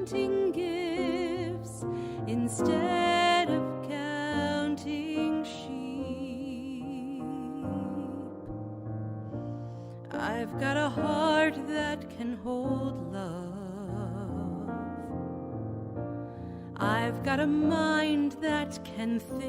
counting gifts instead of counting sheep. I've got a heart that can hold love. I've got a mind that can think.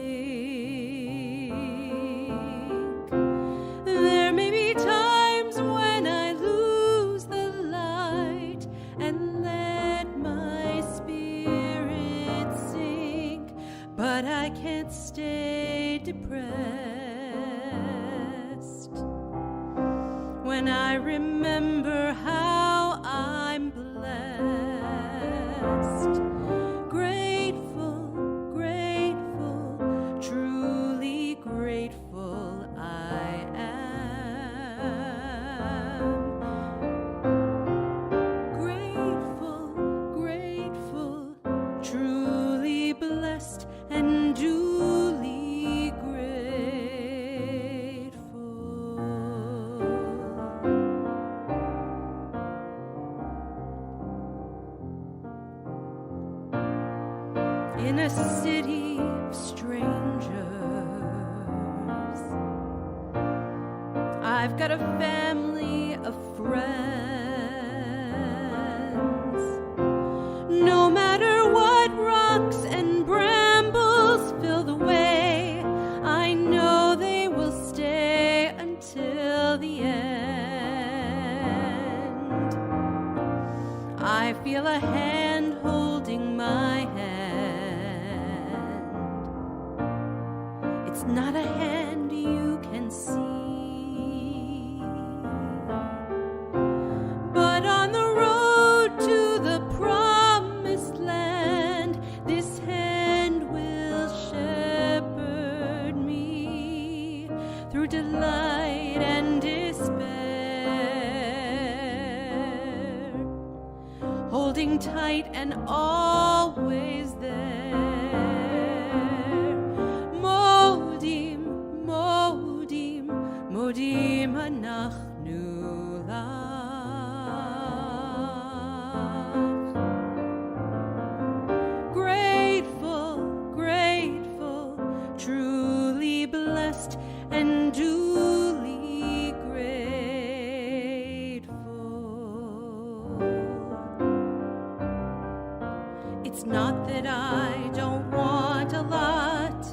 There may be times when I lose the light and let my spirit sink, but I can't stay depressed when I remember how I'm blessed. Grateful, grateful, truly grateful I am. Grateful, grateful, truly blessed and duly grateful. In a city of strangers, I've got a family of friends. No matter what rocks and brambles fill the way, I know they will stay until the end. I feel a hand holding my hand. It's not a hand you can see, but on the road to the promised land, this hand will shepherd me through delight and despair, holding tight and always there. Modim anachnu lach. Grateful, grateful, truly blessed and duly grateful. It's not that I don't want a lot,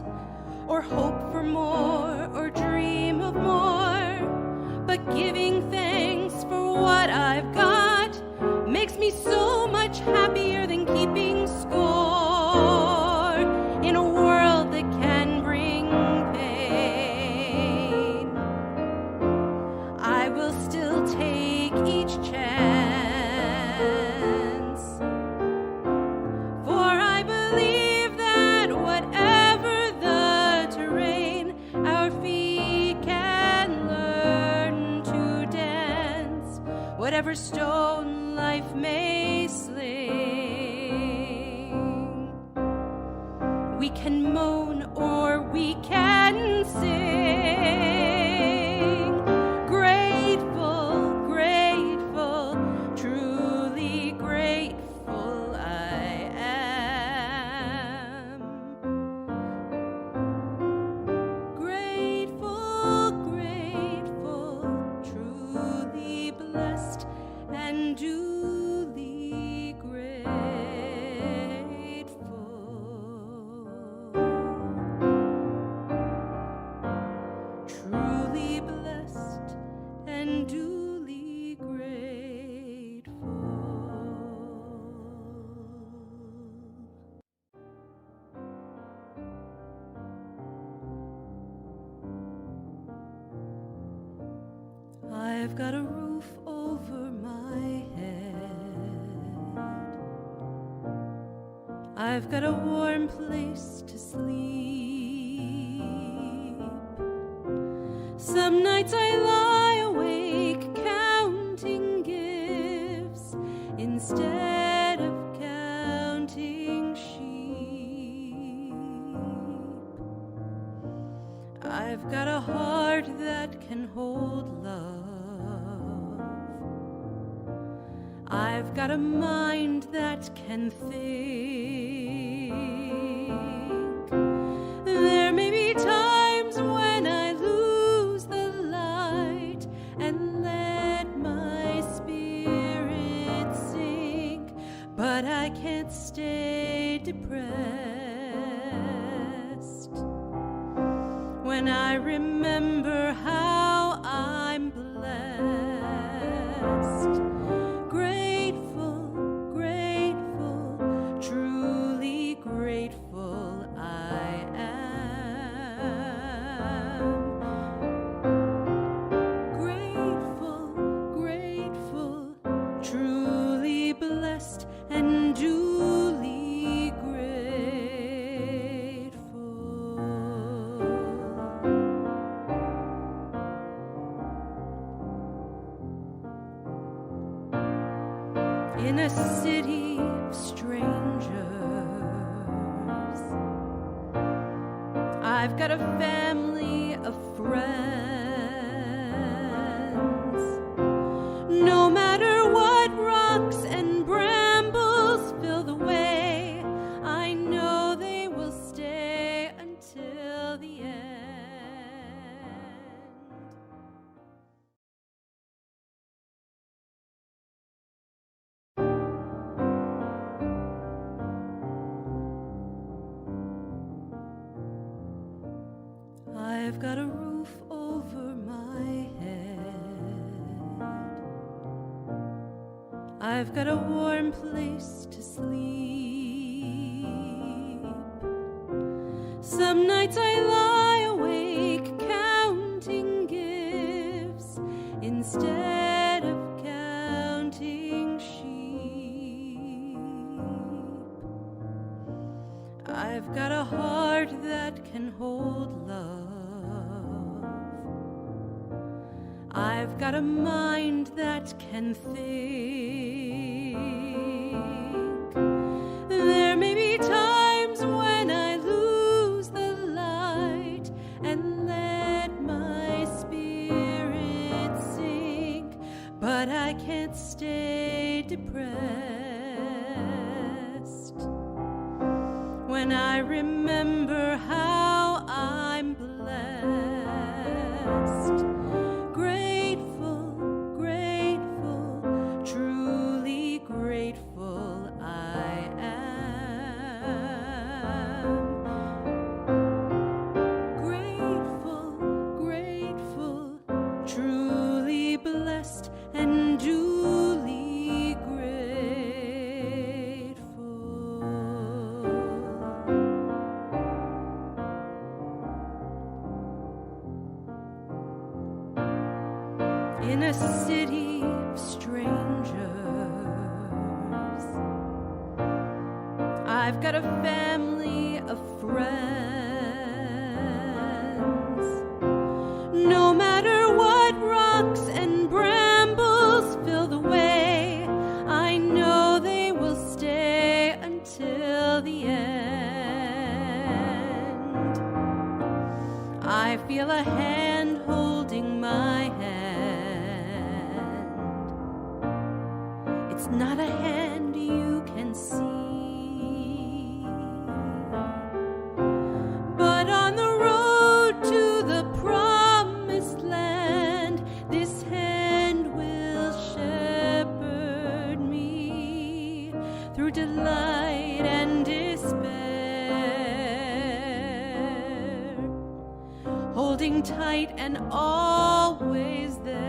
or hope for more, or dream of more, but giving thanks for what I've got makes me so much happier than keeping score in a world that can bring pain. I will still take each chance, for I believe that whatever the terrain, our feet can learn to dance. Whatever stone life may sling, we can moan or we can sing. Grateful, grateful, truly grateful I am. Grateful, grateful, truly blessed and duly grateful. Truly blessed and duly grateful. I've got a roof over my head. I've got a warm place to sleep. Some nights I lie awake counting gifts instead of counting sheep. I've got a heart that can hold love. I've I've got a mind that can think. There may be times when I lose the light and let my spirit sink, but I can't stay depressed when I remember how I'm blessed. Grateful, grateful, truly grateful I am. Grateful, grateful, truly blessed and duly grateful. In a city of strangers, I've got a family of friends. No matter what rocks and brambles fill the way, I know they will stay until the end. I've got a roof over my head. I've got a warm place to sleep. Some nights I lie awake counting gifts instead of counting sheep. I've got a heart that can hold love. I've got a mind that can think. There may be times when I lose the light and let my spirit sink, but I can't stay depressed when I remember how I'm blessed. Grateful, grateful, truly grateful I am. Grateful, grateful, truly blessed and duly grateful. In a city of strangers, I've got a family of friends. No matter what rocks and brambles fill the way, I know they will stay until the end. I feel a hand holding my hand. It's not a hand you can see, but on the road to the promised land, this hand will shepherd me through delight and despair, holding tight and always there.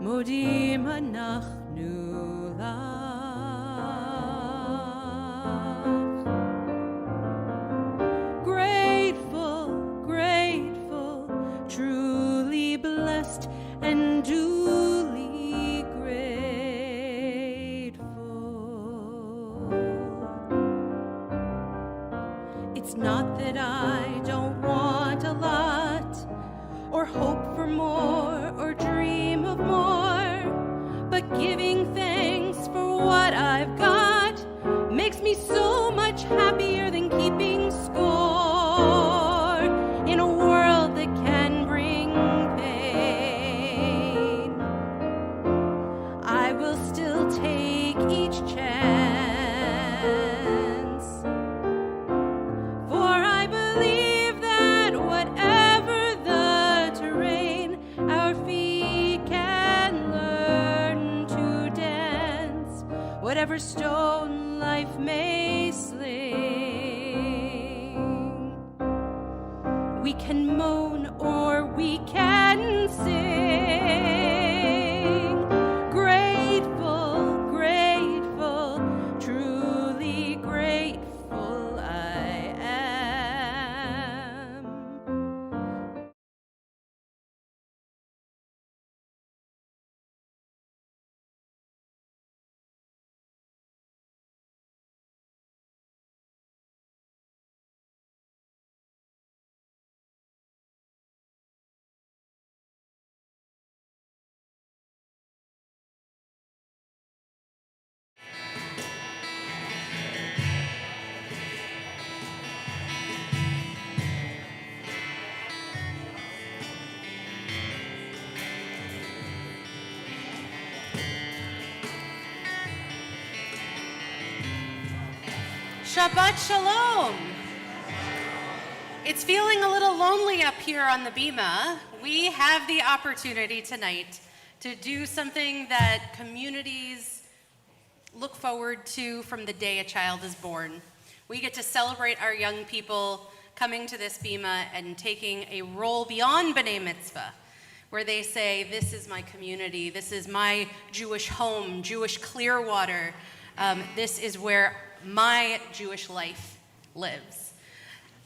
Modim anachnu lach. Grateful, grateful, truly blessed and duly grateful. It's not that I don't want a lot, or hope for more, or dream of more, but giving thanks for what I've got makes me so much happier than keeping score in a world that can bring pain. whatever stone life may sling. We can moan or we can sing. Grateful, grateful, truly grateful I am. Shabbat Shalom. It's feeling a little lonely up here on the Bima. We have the opportunity tonight to do something that communities look forward to from the day a child is born. We get to celebrate our young people coming to this Bima and taking a role beyond B'nai Mitzvah, where they say, this is my community, this is my Jewish home, Jewish Clearwater, this is where my Jewish life lives.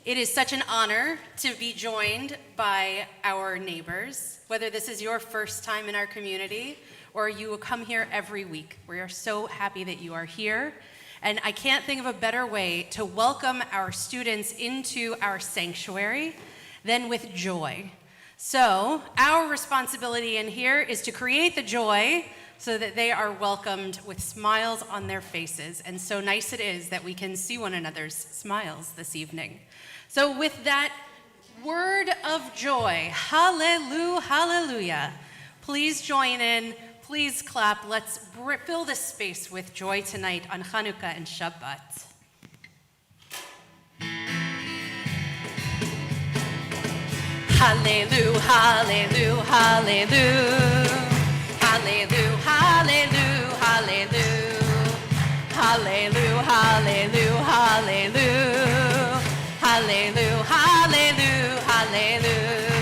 It is such an honor to be joined by our neighbors, whether this is your first time in our community or you will come here every week. We are so happy that you are here. And I can't think of a better way to welcome our students into our sanctuary than with joy. So our responsibility in here is to create the joy so that they are welcomed with smiles on their faces. And so nice it is that we can see one another's smiles this evening. So with that word of joy, hallelujah, hallelujah, please join in, please clap. Let's fill this space with joy tonight on Hanukkah and Shabbat. Hallelujah, hallelujah, hallelujah. Hallelujah, hallelujah, hallelujah. Hallelujah, hallelujah, hallelujah. Hallelujah, hallelujah, hallelujah.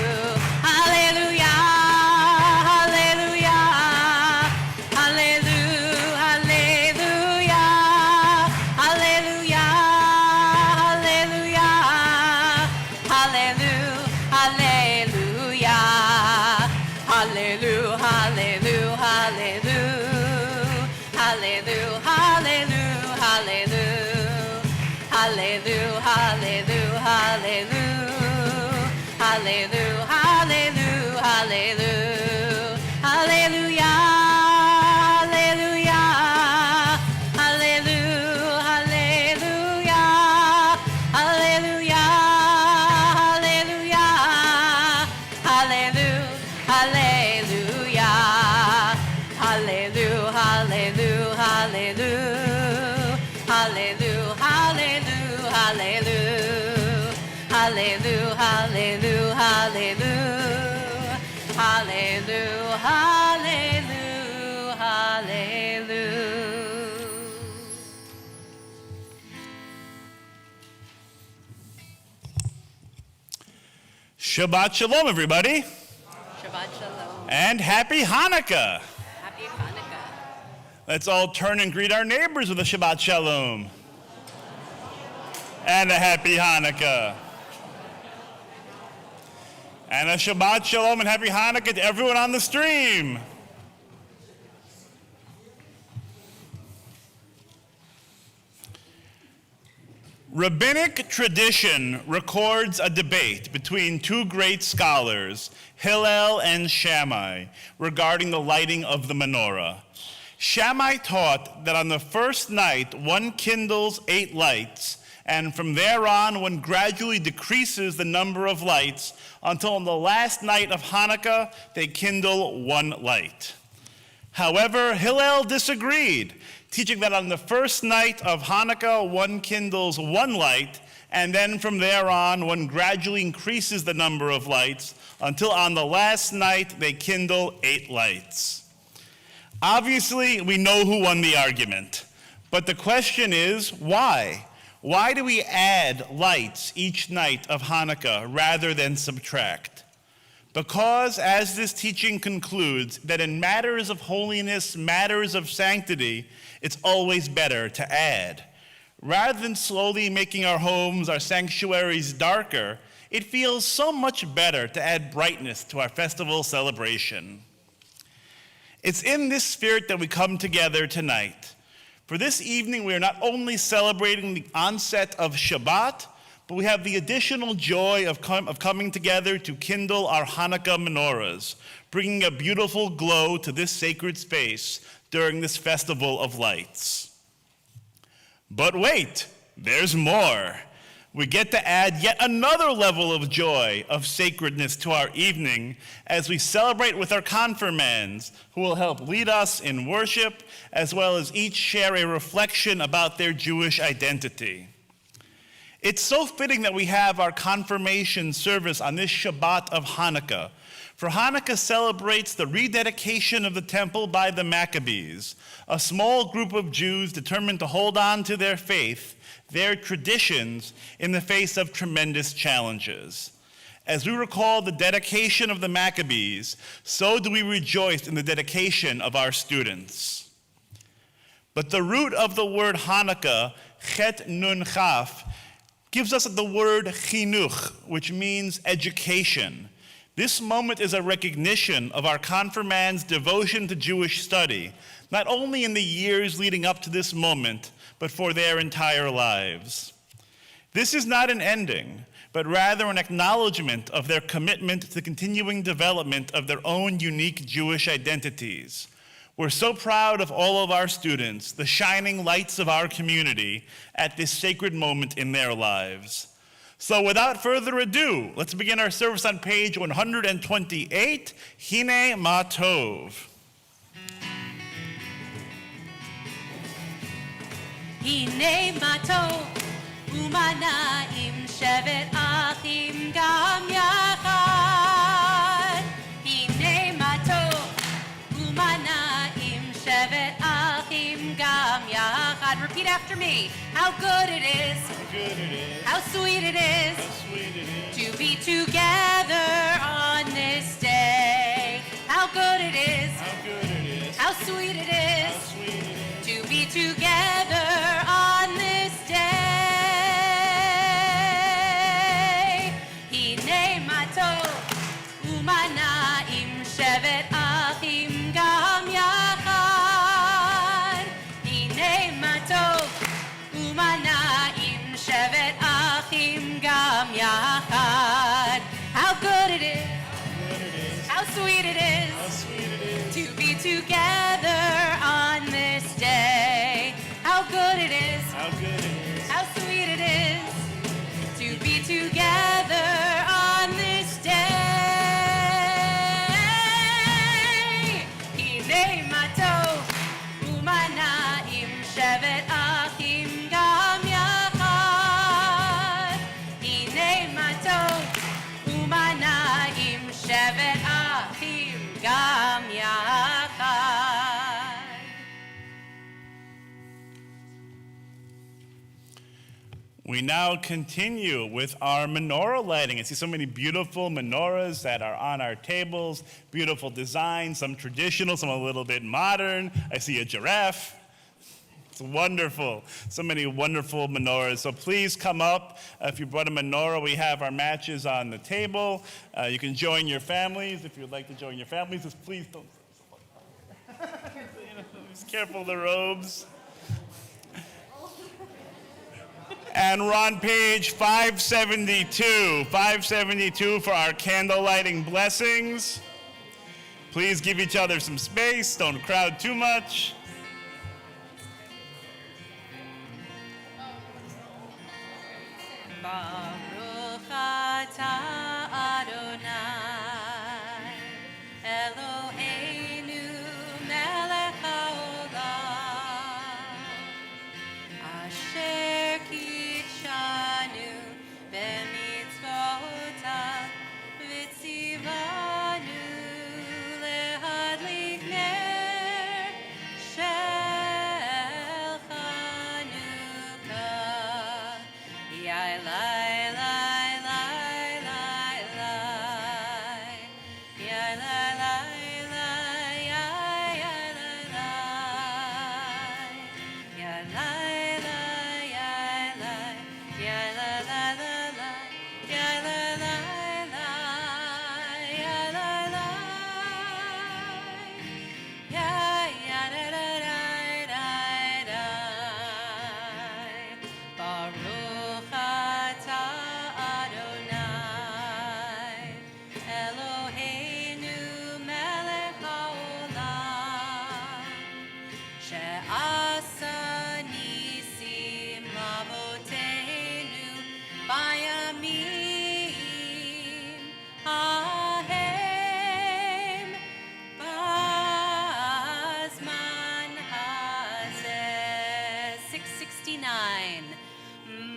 Hallelujah, hallelujah. Hallelujah, hallelujah. Hallelujah, hallelujah. Hallelujah, hallelujah. Hallelujah, hallelujah, hallelujah. Hallelujah, hallelujah, hallelujah. Hallelujah, hallelujah, hallelujah. Hallelujah, hallelujah, hallelujah. Hallelujah, hallelujah. Hallelujah, hallelujah. Hallelujah, hallelujah. Hallelujah, hallelujah. Hallelujah, hallelujah, hallelujah. Hallelujah, hallelujah, hallelujah. Hallelujah, hallelujah, hallelujah. Hallelujah, hallelujah, hallelujah. Shabbat Shalom, everybody. Shabbat Shalom. And Happy Hanukkah. Happy Hanukkah. Let's all turn and greet our neighbors with a Shabbat Shalom. And a Happy Hanukkah. And a Shabbat Shalom and Happy Hanukkah to everyone on the stream. Rabbinic tradition records a debate between two great scholars, Hillel and Shammai, regarding the lighting of the menorah. Shammai taught that on the first night one kindles 8 lights, and from there on one gradually decreases the number of lights until on the last night of Hanukkah they kindle 1 light. However, Hillel disagreed, teaching that on the first night of Hanukkah, one kindles 1 light, and then from there on, one gradually increases the number of lights until on the last night, they kindle 8 lights. Obviously, we know who won the argument. But the question is, why? Why do we add lights each night of Hanukkah rather than subtract? Because, as this teaching concludes, that in matters of holiness, matters of sanctity, it's always better to add. Rather than slowly making our homes, our sanctuaries darker, it feels so much better to add brightness to our festival celebration. It's in this spirit that we come together tonight. For this evening, we are not only celebrating the onset of Shabbat, but we have the additional joy of coming together to kindle our Hanukkah menorahs, bringing a beautiful glow to this sacred space during this festival of lights. But wait, there's more. We get to add yet another level of joy, of sacredness to our evening as we celebrate with our confirmands, who will help lead us in worship, as well as each share a reflection about their Jewish identity. It's so fitting that we have our confirmation service on this Shabbat of Hanukkah, for Hanukkah celebrates the rededication of the temple by the Maccabees, a small group of Jews determined to hold on to their faith, their traditions, in the face of tremendous challenges. As we recall the dedication of the Maccabees, so do we rejoice in the dedication of our students. But the root of the word Hanukkah, Chet Nun Chaf, gives us the word chinuch, which means education. This moment is a recognition of our confirmands' devotion to Jewish study, not only in the years leading up to this moment, but for their entire lives. This is not an ending, but rather an acknowledgement of their commitment to the continuing development of their own unique Jewish identities. We're so proud of all of our students, the shining lights of our community, at this sacred moment in their lives. So without further ado, let's begin our service on page 128, Hine Ma Tov. הנה מה טוב ומה נעים שבת אחים גם יחד. הנה מה טוב ומה נעים שבת אחים גם יחד. Repeat after me. How good it is. How sweet it is. To be together on this day. How good it is. How sweet it is. To be together on this day. Hine ma tov u'ma na'im shevet achim gam yachad. Hine ma tov u'ma na'im shevet achim gam yachad. How good it is. How sweet it is. To be together on this day. How good it is. How sweet it is. To be together on this day. Hine ma tov u'ma na'im shevet achim gam yachad. Hine ma tov u'ma na'im shevet achim gam yachad. We now continue with our menorah lighting. I see so many beautiful menorahs that are on our tables, beautiful designs, some traditional, some a little bit modern. I see a giraffe. It's wonderful. So many wonderful menorahs. So please come up. If you brought a menorah, we have our matches on the table. You can join your families. If you'd like to join your families, just please don't. Just careful of the robes. And we're on page 572. 572 for our candle lighting blessings. Please give each other some space. Don't crowd too much. Baruch atah Adonai Eloheinu melech haolam asher kitshanu b'mitzvotav v'tzivanu lehadlik ner shel chai.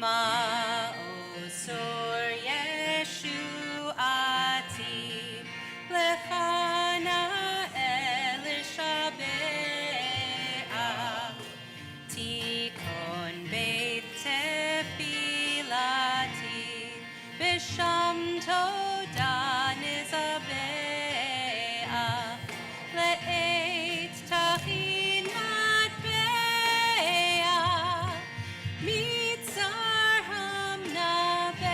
Ma'osor Yeshuati Lechana Elishabea Tikon Beit Tefilati Bisham Todan Isabea Le'et Tahinat Bea Mitzar Hamnabea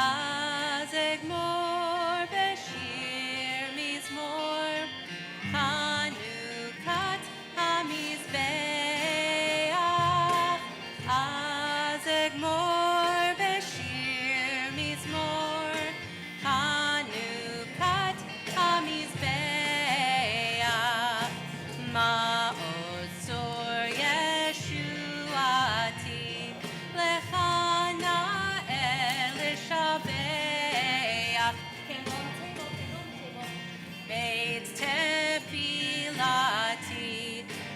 Azegmor Beshir Mizmor Hanukat Hamizbea Azegmor Beshir Mizmor Hanukat Hamizbea Ma'osor Yeshuati Lechana Elishabea Beit Tefilati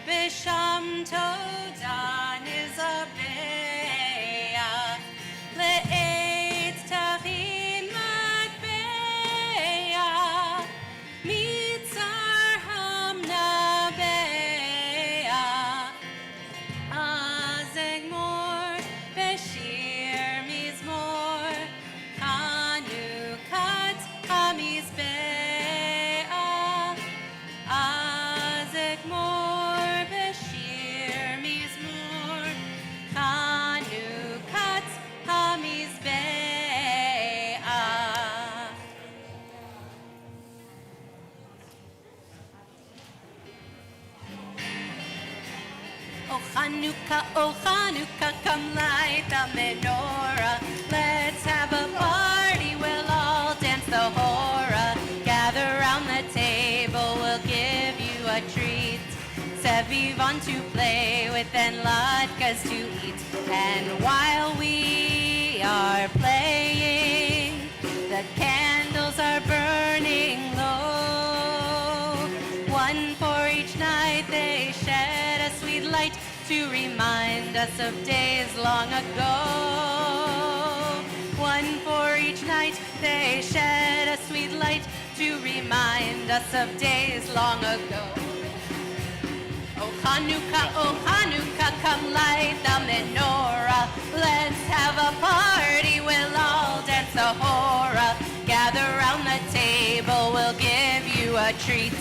Bisham Todan Isabea Le'et Tahim Matbea Mitzar Hamnabea Azegmor Beshir Mizmor Hanukat Hamizbea Azegmor Beshir Mizmor Hanukat Hamizbea Oh Hanukkah, come light the menorah. Let's have a party, we'll all dance the hora. Gather round the table, we'll give you a treat. Sevivon to play with and latkes to eat. And while we are playing, the candles are burning low. One for each night they shed a sweet light to remind us of days long ago. One for each night they shed a sweet light to remind us of days long ago. Oh Hanukkah, come light the menorah. Let's have a party, we'll all dance the hora. Gather round the table, we'll give you a treat.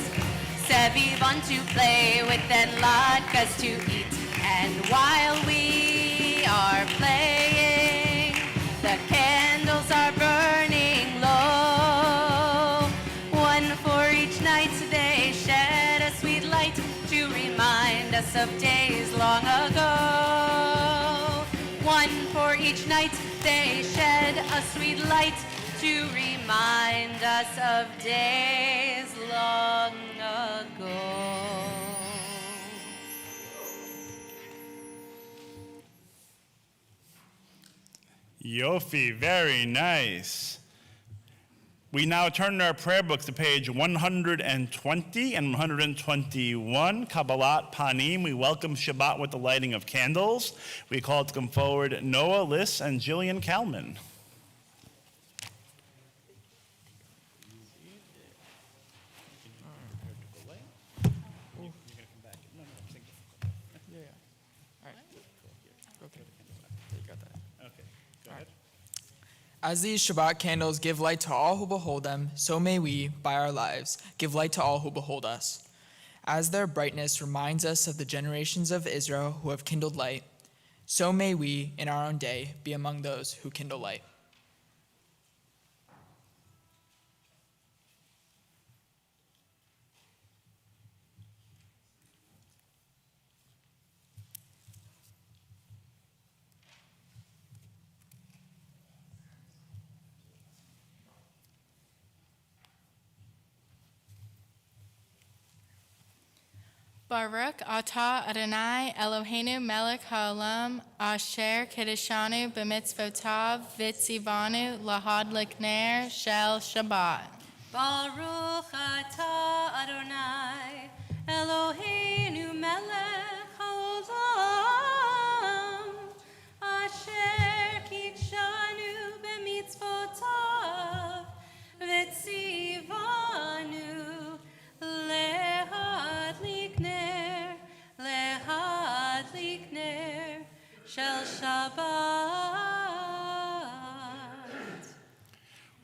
Sevivon to play with and latkes to eat. And while we are playing, the candles are burning low. One for each night they shed a sweet light to remind us of days long ago. One for each night they shed a sweet light to remind us of days long ago. Yofi, very nice. We now turn our prayer books to page 120 and 121, Kabbalat Panim. We welcome Shabbat with the lighting of candles. We call to come forward Noah Liss and Jillian Kalman. As these Shabbat candles give light to all who behold them, so may we, by our lives, give light to all who behold us. As their brightness reminds us of the generations of Israel who have kindled light, so may we, in our own day, be among those who kindle light. Baruch atah Adonai Eloheinu melech haolam asher kiddushanu b'mitzvotav v'tzivanu lahad l'kner shel Shabbat. Baruch atah Adonai Eloheinu melech haolam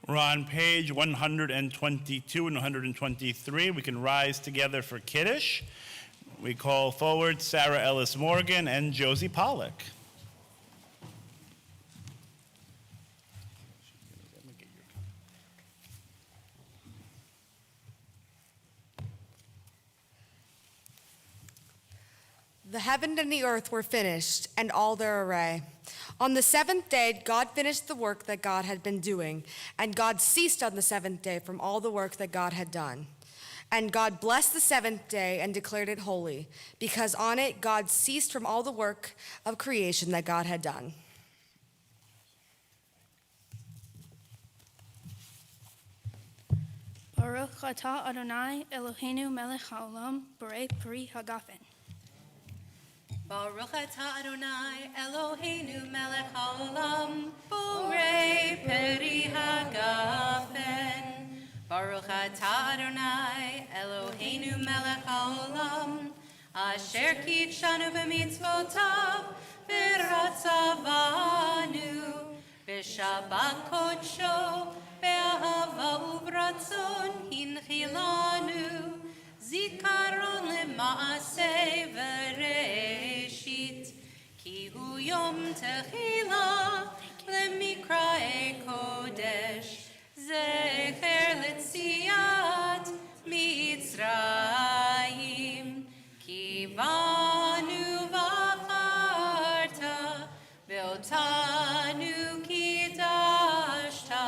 We're on page 122 and 123. We can rise together for Kiddush. We call forward Sarah Ellis Morgan and Josie Pollock. The heaven and the earth were finished, and all their array. On the seventh day, God finished the work that God had been doing, and God ceased on the seventh day from all the work that God had done. And God blessed the seventh day and declared it holy, because on it God ceased from all the work of creation that God had done. Baruch atah Adonai Eloheinu melech haolam borei peri hagafen. Baruch atah Adonai Eloheinu melech haolam borei peri hagafen. Baruch atah Adonai Eloheinu melech haolam asher kitshanu b'mitzvotav v'ratzavanu b'shabbat kodsho be'ahava u'b'ratzon hinchilanu zikaron lema'aseh v'reshit ki hu yom techila lemikrae kodesh zecher letziat mitzrayim ki banu v'acharta ve'otanu kidashta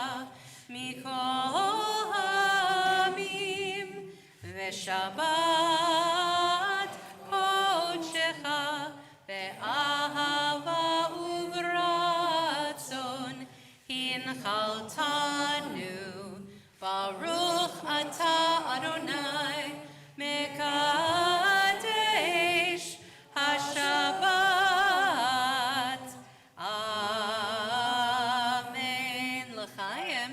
mikol hamim ve'shabbat kodshecha ve'ahava u'vratzon hinchaltanu Baruch atah Adonai mekadesh hashabbat. Amen. L'chaim.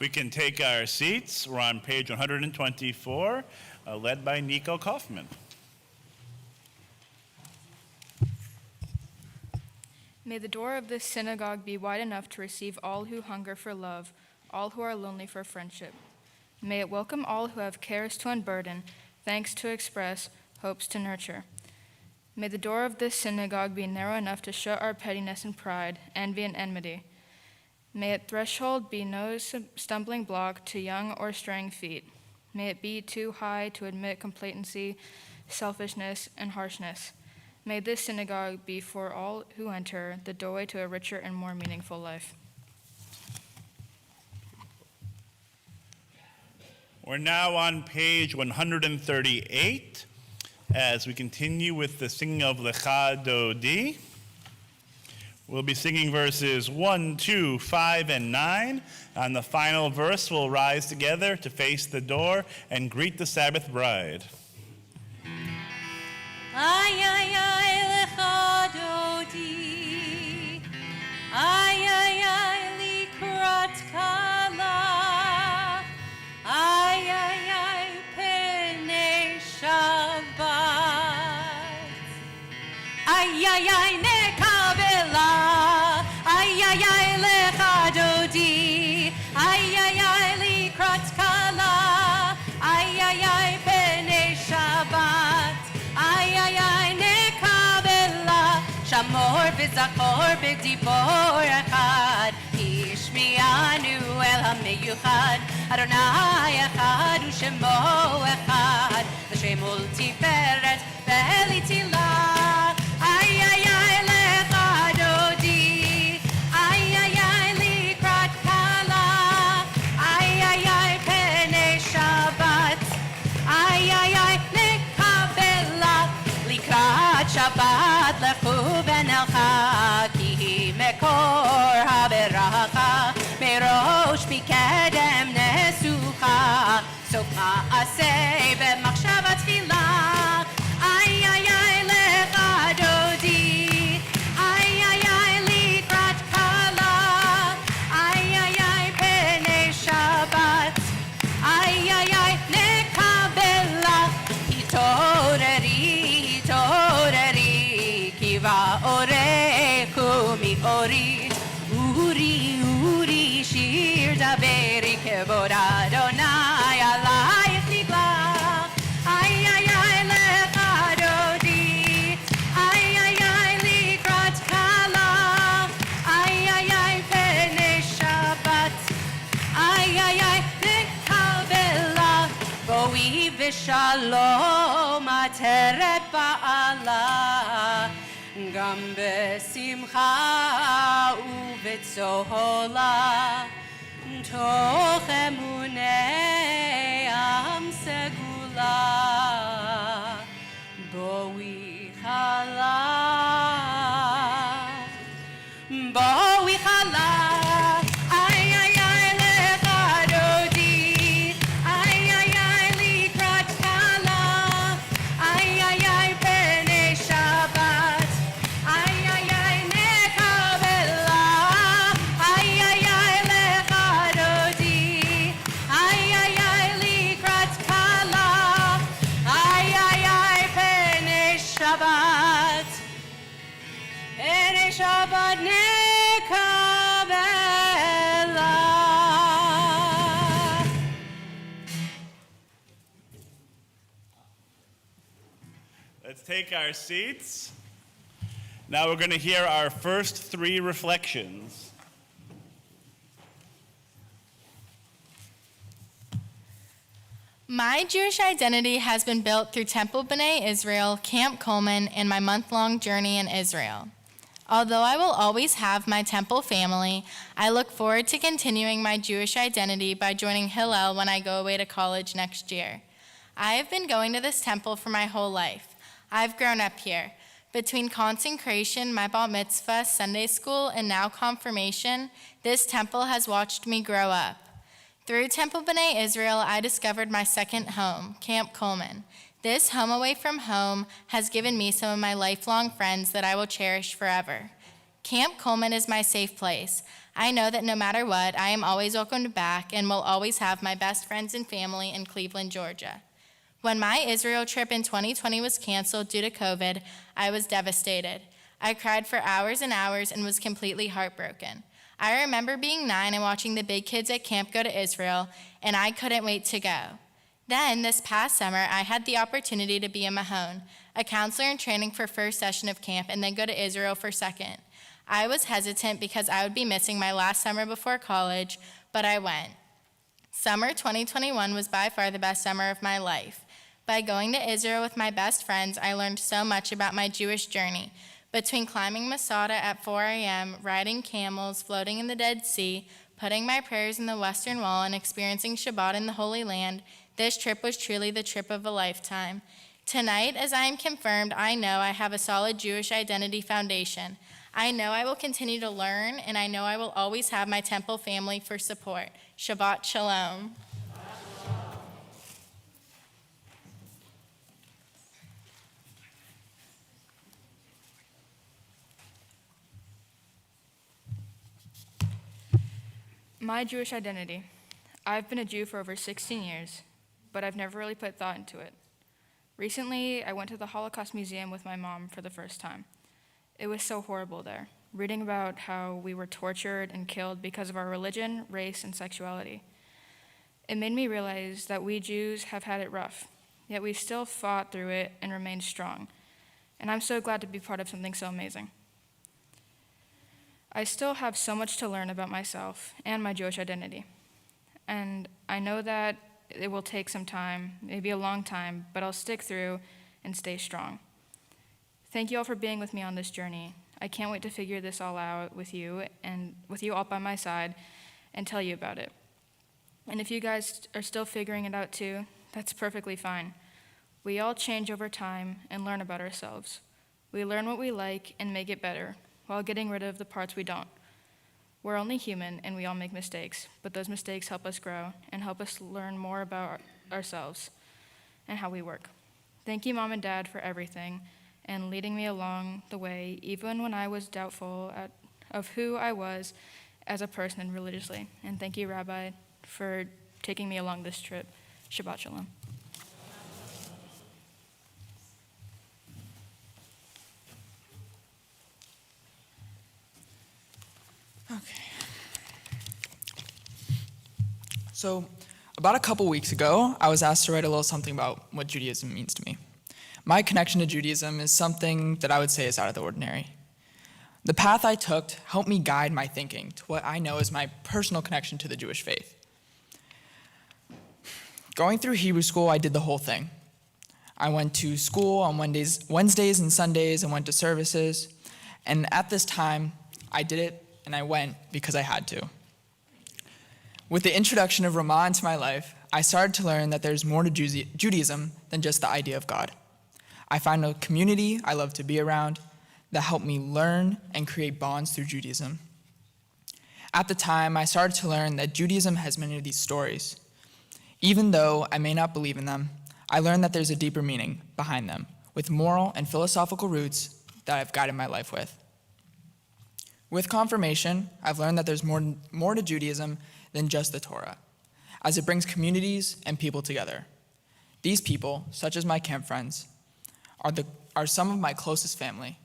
We can take our seats. We're on page 124, led by Nico Kaufman. May the door of this synagogue be wide enough to receive all who hunger for love, all who are lonely for friendship. May it welcome all who have cares to unburden, thanks to express, hopes to nurture. May the door of this synagogue be narrow enough to shut our pettiness and pride, envy and enmity. May its threshold be no stumbling block to young or straying feet. May it be too high to admit complacency, selfishness, and harshness. May this synagogue be for all who enter the doorway to a richer and more meaningful life. We're now on page 138 as we continue with the singing of Lecha Dodi. We'll be singing verses 1, 2, 5, and 9. On the final verse, we'll rise together to face the door and greet the Sabbath bride. Ay, ay, ay, lecha dodi. Ay, ay, ay, likrat kala. Ay, ay, ay, pene Shabbat. Ay, ay, ay, nekabela. Ay, ay, ay, lecha dodi. Ay, ay, ay, likrat kala. Ay, ay, ay, pene Shabbat. Ay, ay, ay, nekabela. Shamor v'zachor b'dibor echad. Ishmi'anu el hameyuchad. Adonai echad u'shemo echad. L'shem ultiferet ve'elitilah. Ay, ay, ay, lecha dodi. Ay, ay, ay, likrat kala. Ay, ay, ay, pene Shabbat. Ay, ay, ay, nekabela. Likrat Shabbat lechu v'nelcha. Ki hi mekor haberacha. Merosh mikedem nesucha. Sof ma'aseh v'machshavat tfilah. Ay, ay, ay, lecha dodi. Ay, ay, ay, likrat kala. Ay, בשלום עטרת בעלה, גם בשמחה ובצהלה, תוך אמוני עם סגולה, בואי חלה, בואי חלה. Shabbat nekabela. Let's take our seats. Now we're going to hear our first three reflections. My Jewish identity has been built through Temple B'nai Israel, Camp Coleman, and my month-long journey in Israel. Although I will always have my temple family, I look forward to continuing my Jewish identity by joining Hillel when I go away to college next year. I have been going to this temple for my whole life. I've grown up here. Between consecration, my bat mitzvah, Sunday school, and now confirmation, this temple has watched me grow up. Through Temple B'nai Israel, I discovered my second home, Camp Coleman. This home away from home has given me some of my lifelong friends that I will cherish forever. Camp Coleman is my safe place. I know that no matter what, I am always welcomed back and will always have my best friends and family in Cleveland, Georgia. When my Israel trip in 2020 was canceled due to COVID, I was devastated. I cried for hours and hours and was completely heartbroken. I remember being 9 and watching the big kids at camp go to Israel, and I couldn't wait to go. Then, this past summer, I had the opportunity to be a Mahon, a counselor in training for first session of camp, and then go to Israel for second. I was hesitant because I would be missing my last summer before college, but I went. Summer 2021 was by far the best summer of my life. By going to Israel with my best friends, I learned so much about my Jewish journey. Between climbing Masada at 4 a.m., riding camels, floating in the Dead Sea, putting my prayers in the Western Wall, and experiencing Shabbat in the Holy Land, this trip was truly the trip of a lifetime. Tonight, as I am confirmed, I know I have a solid Jewish identity foundation. I know I will continue to learn, and I know I will always have my temple family for support. Shabbat Shalom. My Jewish identity. I've been a Jew for over 16 years, but I've never really put thought into it. Recently, I went to the Holocaust Museum with my mom for the first time. It was so horrible there, reading about how we were tortured and killed because of our religion, race, and sexuality. It made me realize that we Jews have had it rough, yet we still fought through it and remained strong. And I'm so glad to be part of something so amazing. I still have so much to learn about myself and my Jewish identity. And I know that it will take some time, maybe a long time, but I'll stick through and stay strong. Thank you all for being with me on this journey. I can't wait to figure this all out with you and with you all by my side and tell you about it. And if you guys are still figuring it out too, that's perfectly fine. We all change over time and learn about ourselves. We learn what we like and make it better while getting rid of the parts we don't. We're only human and we all make mistakes, but those mistakes help us grow and help us learn more about ourselves and how we work. Thank you, Mom and Dad, for everything and leading me along the way, even when I was doubtful of who I was as a person and religiously. And thank you, Rabbi, for taking me along this trip. Shabbat Shalom. Okay. So, about a couple weeks ago, I was asked to write a little something about what Judaism means to me. My connection to Judaism is something that I would say is out of the ordinary. The path I took helped me guide my thinking to what I know is my personal connection to the Jewish faith. Going through Hebrew school, I did the whole thing. I went to school on Wednesdays and Sundays and went to services. And at this time, I did it and I went because I had to. With the introduction of Ramah into my life, I started to learn that there's more to Judaism than just the idea of God. I found a community I love to be around that helped me learn and create bonds through Judaism. At the time, I started to learn that Judaism has many of these stories. Even though I may not believe in them, I learned that there's a deeper meaning behind them, with moral and philosophical roots that I've guided my life with. With confirmation, I've learned that there's more to Judaism than just the Torah, as it brings communities and people together. These people, such as my camp friends, are some of my closest family,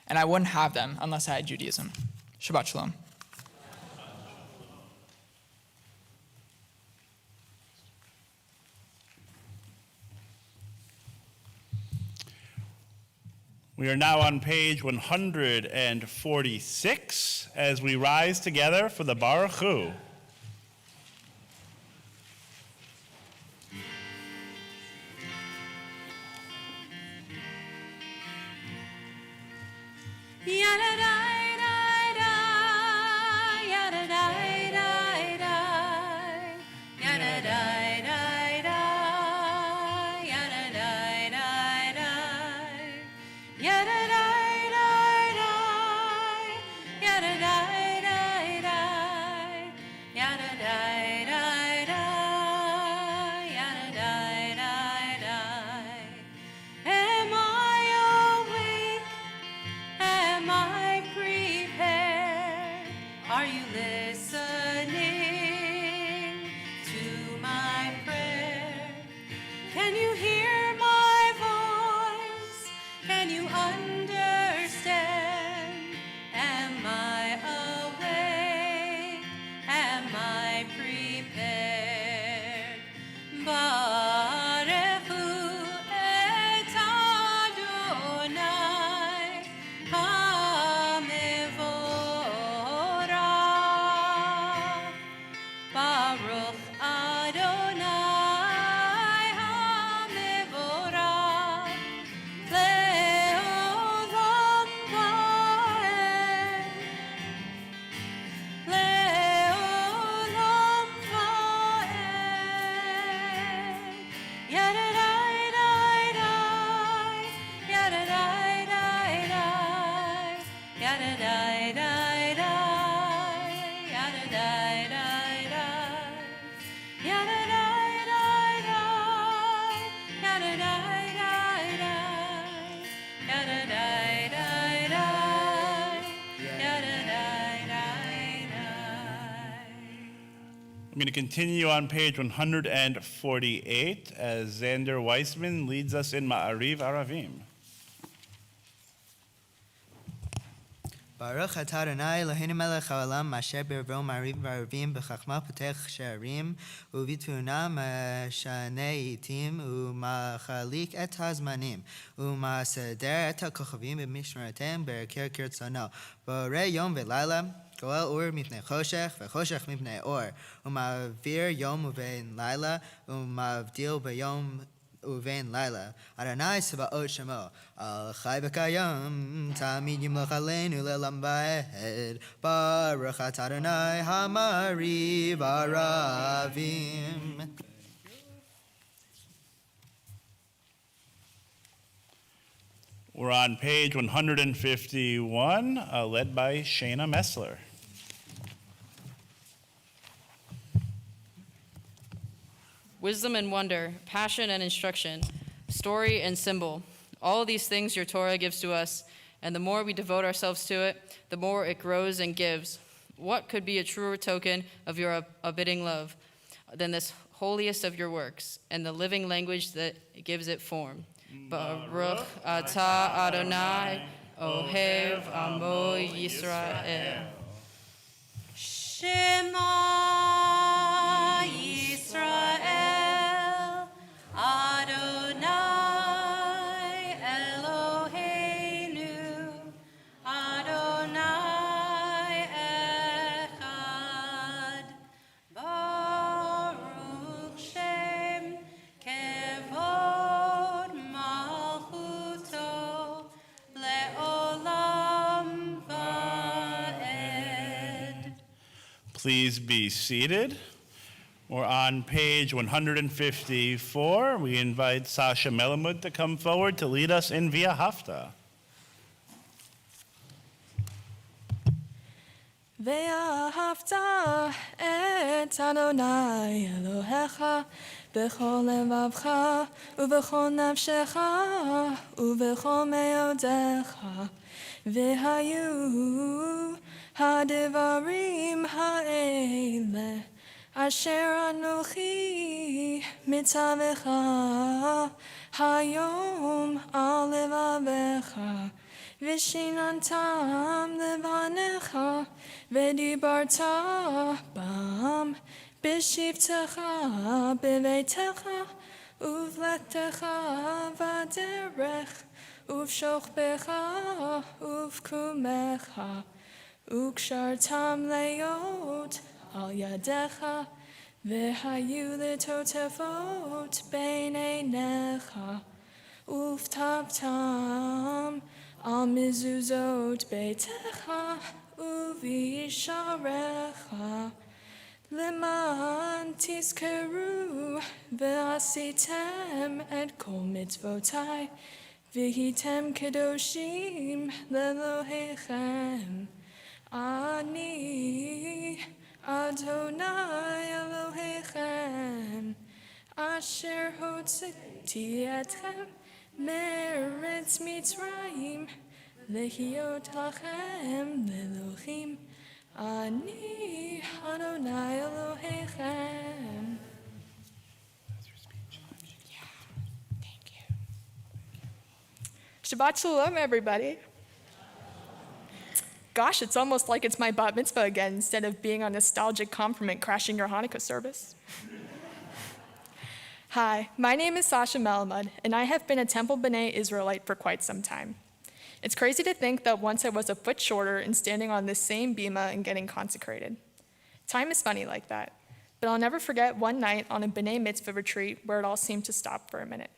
and I wouldn't have them unless I had Judaism. Shabbat Shalom. We are now on page 146 as we rise together for the Baruch Hu. Am I awake? Am I prepared? Are you listening to my prayer? Can you hear my voice? Can you understand? Am I awake? Am I prepared? Baruch hu et Adonai HaMevorach. Baruch Adonai HaMevorach le'olam va'ed. Le'olam va'ed. Yadadai-dai-dai, yadadai-dai-dai, yadadai-dai-dai, yadadai-dai-dai, yadadai-dai-dai, yadadai-dai-dai, yadadai-dai-dai, yadadai-dai-dai. I'm going to continue on page 148 as Xander Weissman leads us in Ma'ariv Aravim. Baruch atah Adonai Eloheinu melech haolam asher b'rvo ma'ariv v'arvim b'chachma potech she'arim u'v'tbuna mashane itim u'machalik et hazmanim u'maseder et ha'kochavim b'mishmaratem be'erker kirtzono borei yom v'layla goel ur mipnei choshech v'choshech mipnei or u'ma'avir yom uvein layla u'ma'avdil b'yom uvein layla Adonai Sebaot Shemo Al Chai V'Kayam Tamid Yimloch Aleinu Le'olam Va'ed Baruch Atah Adonai Hamariv Aravim. We're on page 151, led by Shayna Messler. Wisdom and wonder, passion and instruction, story and symbol. All of these things your Torah gives to us, and the more we devote ourselves to it, the more it grows and gives. What could be a truer token of your abiding love than this holiest of your works, and the living language that gives it form? Baruch atah Adonai, Ohev Amo Yisrael. Shema Yisrael, Adonai Eloheinu, Adonai Echad, Baruch Shem Please be seated. We're on page 154. We invite Sasha Melamud to come forward to lead us in Via Hafta. ואהבת את אדוני אלוהיך בכל לבבך ובכל נפשך ובכל מאודיך והיו הדברים האלה אשר אנוכי מצווך היום על לבביך ושיננתם לבניך ודיברת בם בשבתך בביתך ובלכתך בדרך ובשוכבך ובקומך וקשרתם להיות על ידיך והיו לטוטפות בין עיניך וכתבתם על מזוזות ביתך ובישעריך למען תזכרו ועשיתם את כל מצוותיי והייתם קדושים לאלוהיכם. אני אדוני אלוהיכם אשר הוצאתי אתכם מארץ מצרים להיות לכם לאלוהים. אני אדוני אלוהיכם. Shabbat Shalom, everybody. Gosh, it's almost like it's my bat mitzvah again instead of being a nostalgic compliment crashing your Hanukkah service. Hi, my name is Sasha Melamud, and I have been a Temple B'nai Israelite for quite some time. It's crazy to think that once I was a foot shorter and standing on this same bima and getting consecrated. Time is funny like that, but I'll never forget one night on a B'nai Mitzvah retreat where it all seemed to stop for a minute.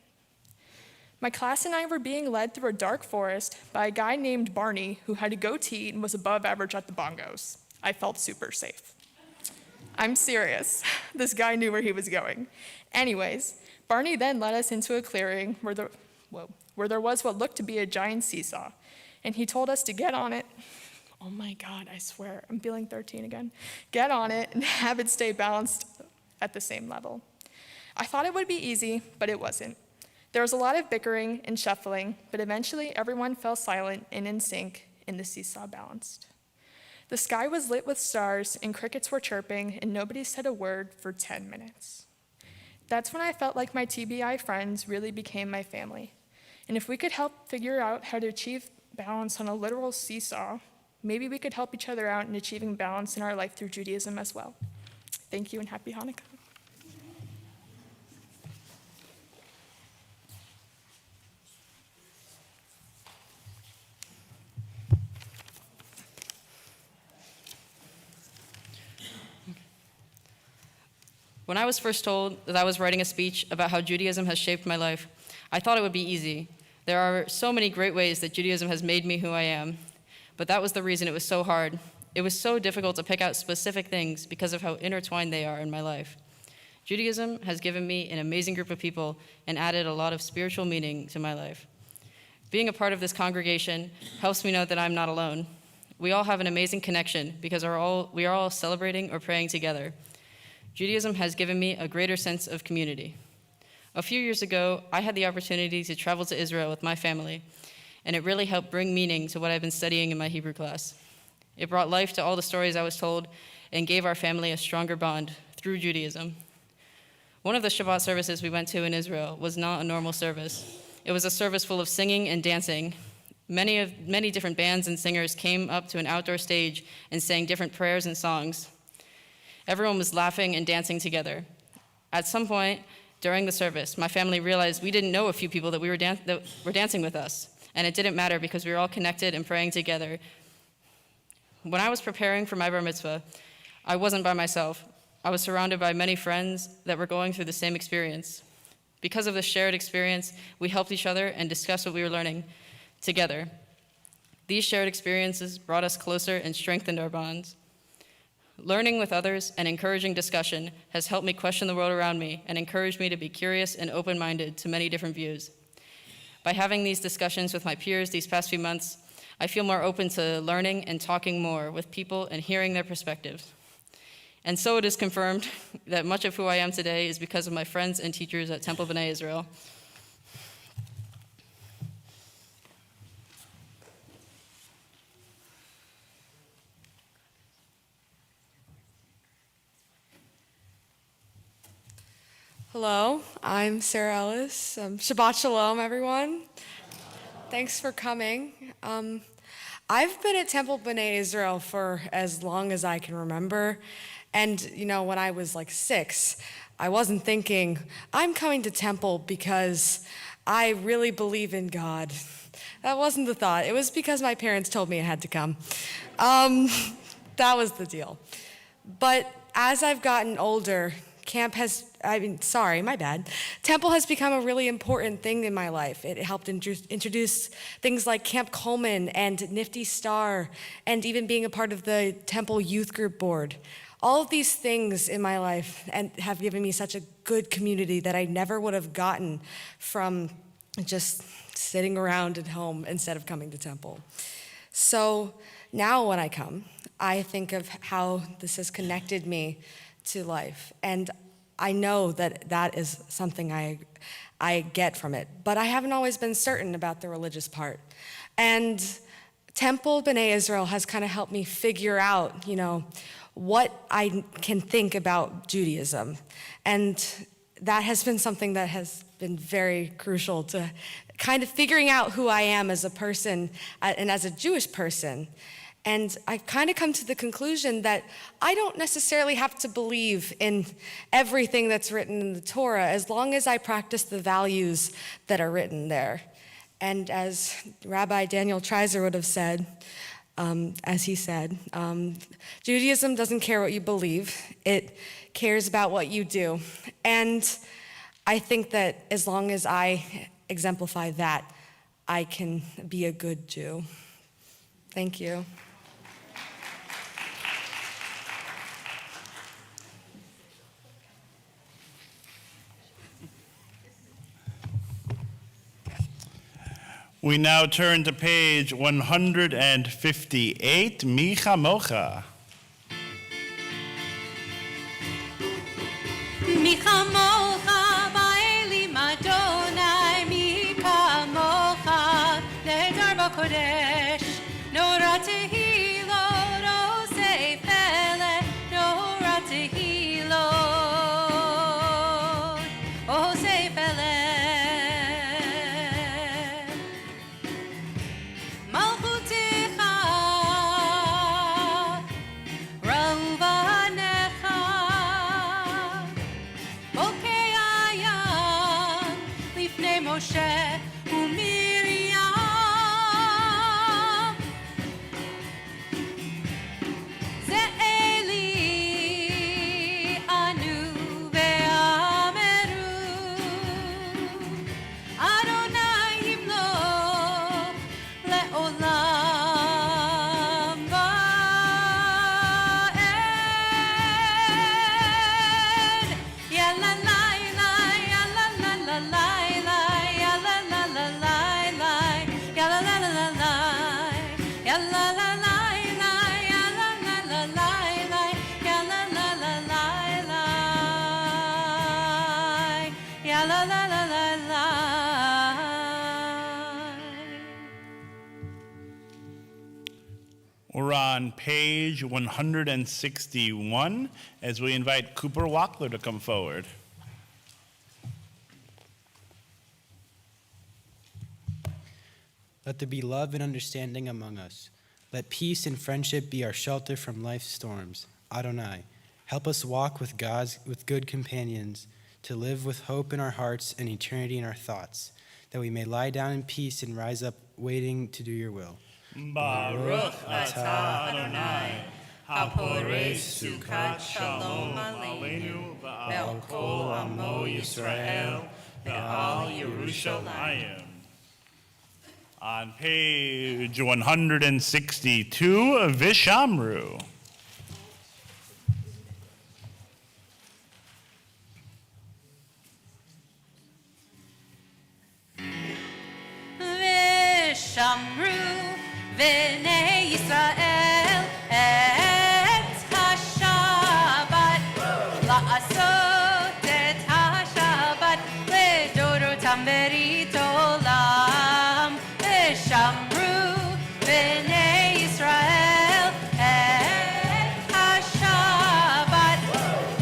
My class and I were being led through a dark forest by a guy named Barney who had a goatee and was above average at the bongos. I felt super safe. I'm serious. This guy knew where he was going. Anyways, Barney then led us into a clearing where there was what looked to be a giant seesaw, and he told us to get on it. Oh my God, I swear, I'm feeling 13 again. Get on it and have it stay balanced at the same level. I thought it would be easy, but it wasn't. There was a lot of bickering and shuffling, but eventually everyone fell silent and in sync, and the seesaw balanced. The sky was lit with stars, and crickets were chirping, and nobody said a word for 10 minutes. That's when I felt like my TBI friends really became my family. And if we could help figure out how to achieve balance on a literal seesaw, maybe we could help each other out in achieving balance in our life through Judaism as well. Thank you and happy Hanukkah. When I was first told that I was writing a speech about how Judaism has shaped my life, I thought it would be easy. There are so many great ways that Judaism has made me who I am, but that was the reason it was so hard. It was so difficult to pick out specific things because of how intertwined they are in my life. Judaism has given me an amazing group of people and added a lot of spiritual meaning to my life. Being a part of this congregation helps me know that I'm not alone. We all have an amazing connection because we are all celebrating or praying together. Judaism has given me a greater sense of community. A few years ago, I had the opportunity to travel to Israel with my family, and it really helped bring meaning to what I've been studying in my Hebrew class. It brought life to all the stories I was told and gave our family a stronger bond through Judaism. One of the Shabbat services we went to in Israel was not a normal service. It was a service full of singing and dancing. Many different bands and singers came up to an outdoor stage and sang different prayers and songs. Everyone was laughing and dancing together. At some point during the service, my family realized we didn't know a few people that were dancing with us, and it didn't matter because we were all connected and praying together. When I was preparing for my bar mitzvah, I wasn't by myself. I was surrounded by many friends that were going through the same experience. Because of this shared experience, we helped each other and discussed what we were learning together. These shared experiences brought us closer and strengthened our bonds. Learning with others and encouraging discussion has helped me question the world around me and encouraged me to be curious and open-minded to many different views. By having these discussions with my peers these past few months, I feel more open to learning and talking more with people and hearing their perspectives. And so it is confirmed that much of who I am today is because of my friends and teachers at Temple B'nai Israel. Hello, I'm Sarah Ellis. Shabbat Shalom, everyone. Thanks for coming. I've been at Temple B'nai Israel for as long as I can remember. And, when I was like 6, I wasn't thinking, I'm coming to Temple because I really believe in God. That wasn't the thought. It was because my parents told me I had to come. That was the deal. But as I've gotten older, Temple has become a really important thing in my life. It helped introduce things like Camp Coleman and Nifty Star, and even being a part of the Temple Youth Group Board. All of these things in my life and have given me such a good community that I never would have gotten from just sitting around at home instead of coming to Temple. So now when I come, I think of how this has connected me to life. And I know that that is something I get from it. But I haven't always been certain about the religious part. And Temple B'nai Israel has kind of helped me figure out, what I can think about Judaism. And that has been something that has been very crucial to kind of figuring out who I am as a person and as a Jewish person. And I've kind of come to the conclusion that I don't necessarily have to believe in everything that's written in the Torah as long as I practice the values that are written there. And as Rabbi Daniel Treiser would have said, Judaism doesn't care what you believe, it cares about what you do. And I think that as long as I exemplify that, I can be a good Jew. Thank you. We now turn to page 158, Micha Mocha. Micha mocha ba'elim Adonai, Micha mocha nehedar b'kodesh, Nora tehilo, rosei pele, Nora tehilo, osei pele. Malchutecha, Rauvanecha, Bokei Ayam, Lifnei Moshe uMiriam. Ze'eli anu ve'ameru, Adonai himlo le'olam va'ed. Ya la la la, ya la la la la la, ya la la la la la, ya la la la la la, ya la la la la, ya la la la la la, ya la la la la la, ya la la la la la. We're on page 161 as we invite Cooper Wackler to come forward. Let there be love and understanding among us. Let peace and friendship be our shelter from life's storms. Adonai, help us walk with good companions, to live with hope in our hearts and eternity in our thoughts, that we may lie down in peace and rise up waiting to do your will. Baruch atah Adonai, haporei sukat shalom aleinu ve'al kol amo Yisrael ve'al Yerushalayim. On page 162, Vishamru. אותם ברית עולם, ושמרו בני ישראל את השבת,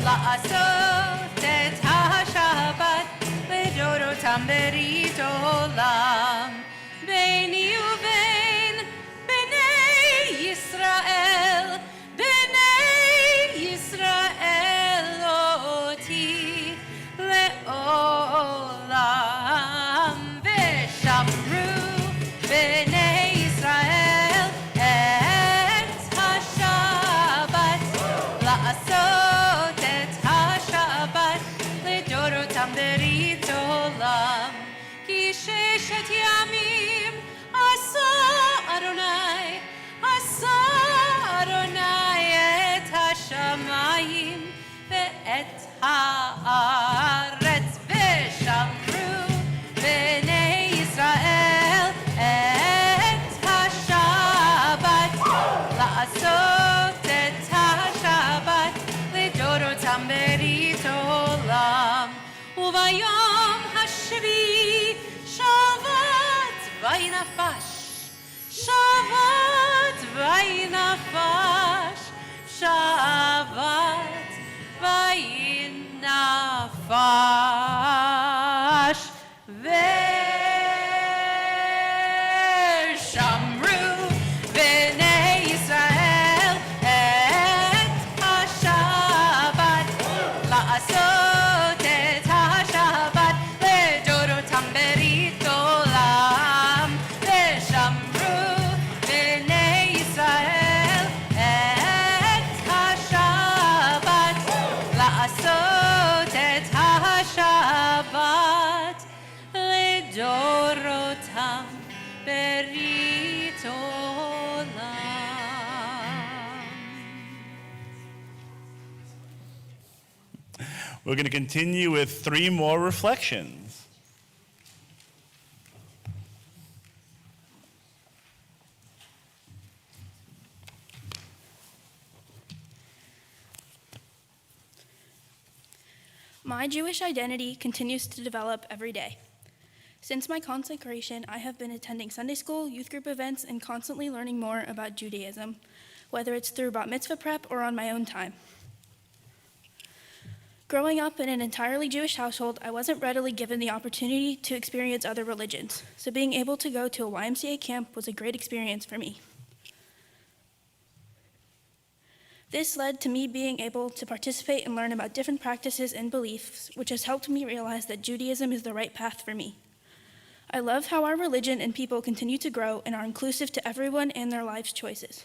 לעשות את השבת לדורותם ברית עולם. ביני ובין בני ישראל, בני ישראל אותי לעולם, ושמרו בני ישראל את השבת, לעשות את השבת לדורותם ברית עולם. כי ששת ימים עשה אדוני, עשה אדוני את השמיים ואת הארץ, ושמרו בני ישראל את השבת, לעשות את השבת לדורותם ברית עולם. וביום השביעי שבת וינפש, שבת וינפש, שבת וינפש, ושמרו בני ישראל את השבת, לעשות את השבת לדורותם ברית עולם, ושמרו בני ישראל את השבת, לעשות את השבת לדורותם ברית עולם. We're going to continue with 3 more reflections. My Jewish identity continues to develop every day. Since my consecration, I have been attending Sunday school, youth group events, and constantly learning more about Judaism, whether it's through bat mitzvah prep or on my own time. Growing up in an entirely Jewish household, I wasn't readily given the opportunity to experience other religions, so being able to go to a YMCA camp was a great experience for me. This led to me being able to participate and learn about different practices and beliefs, which has helped me realize that Judaism is the right path for me. I love how our religion and people continue to grow and are inclusive to everyone and their life's choices.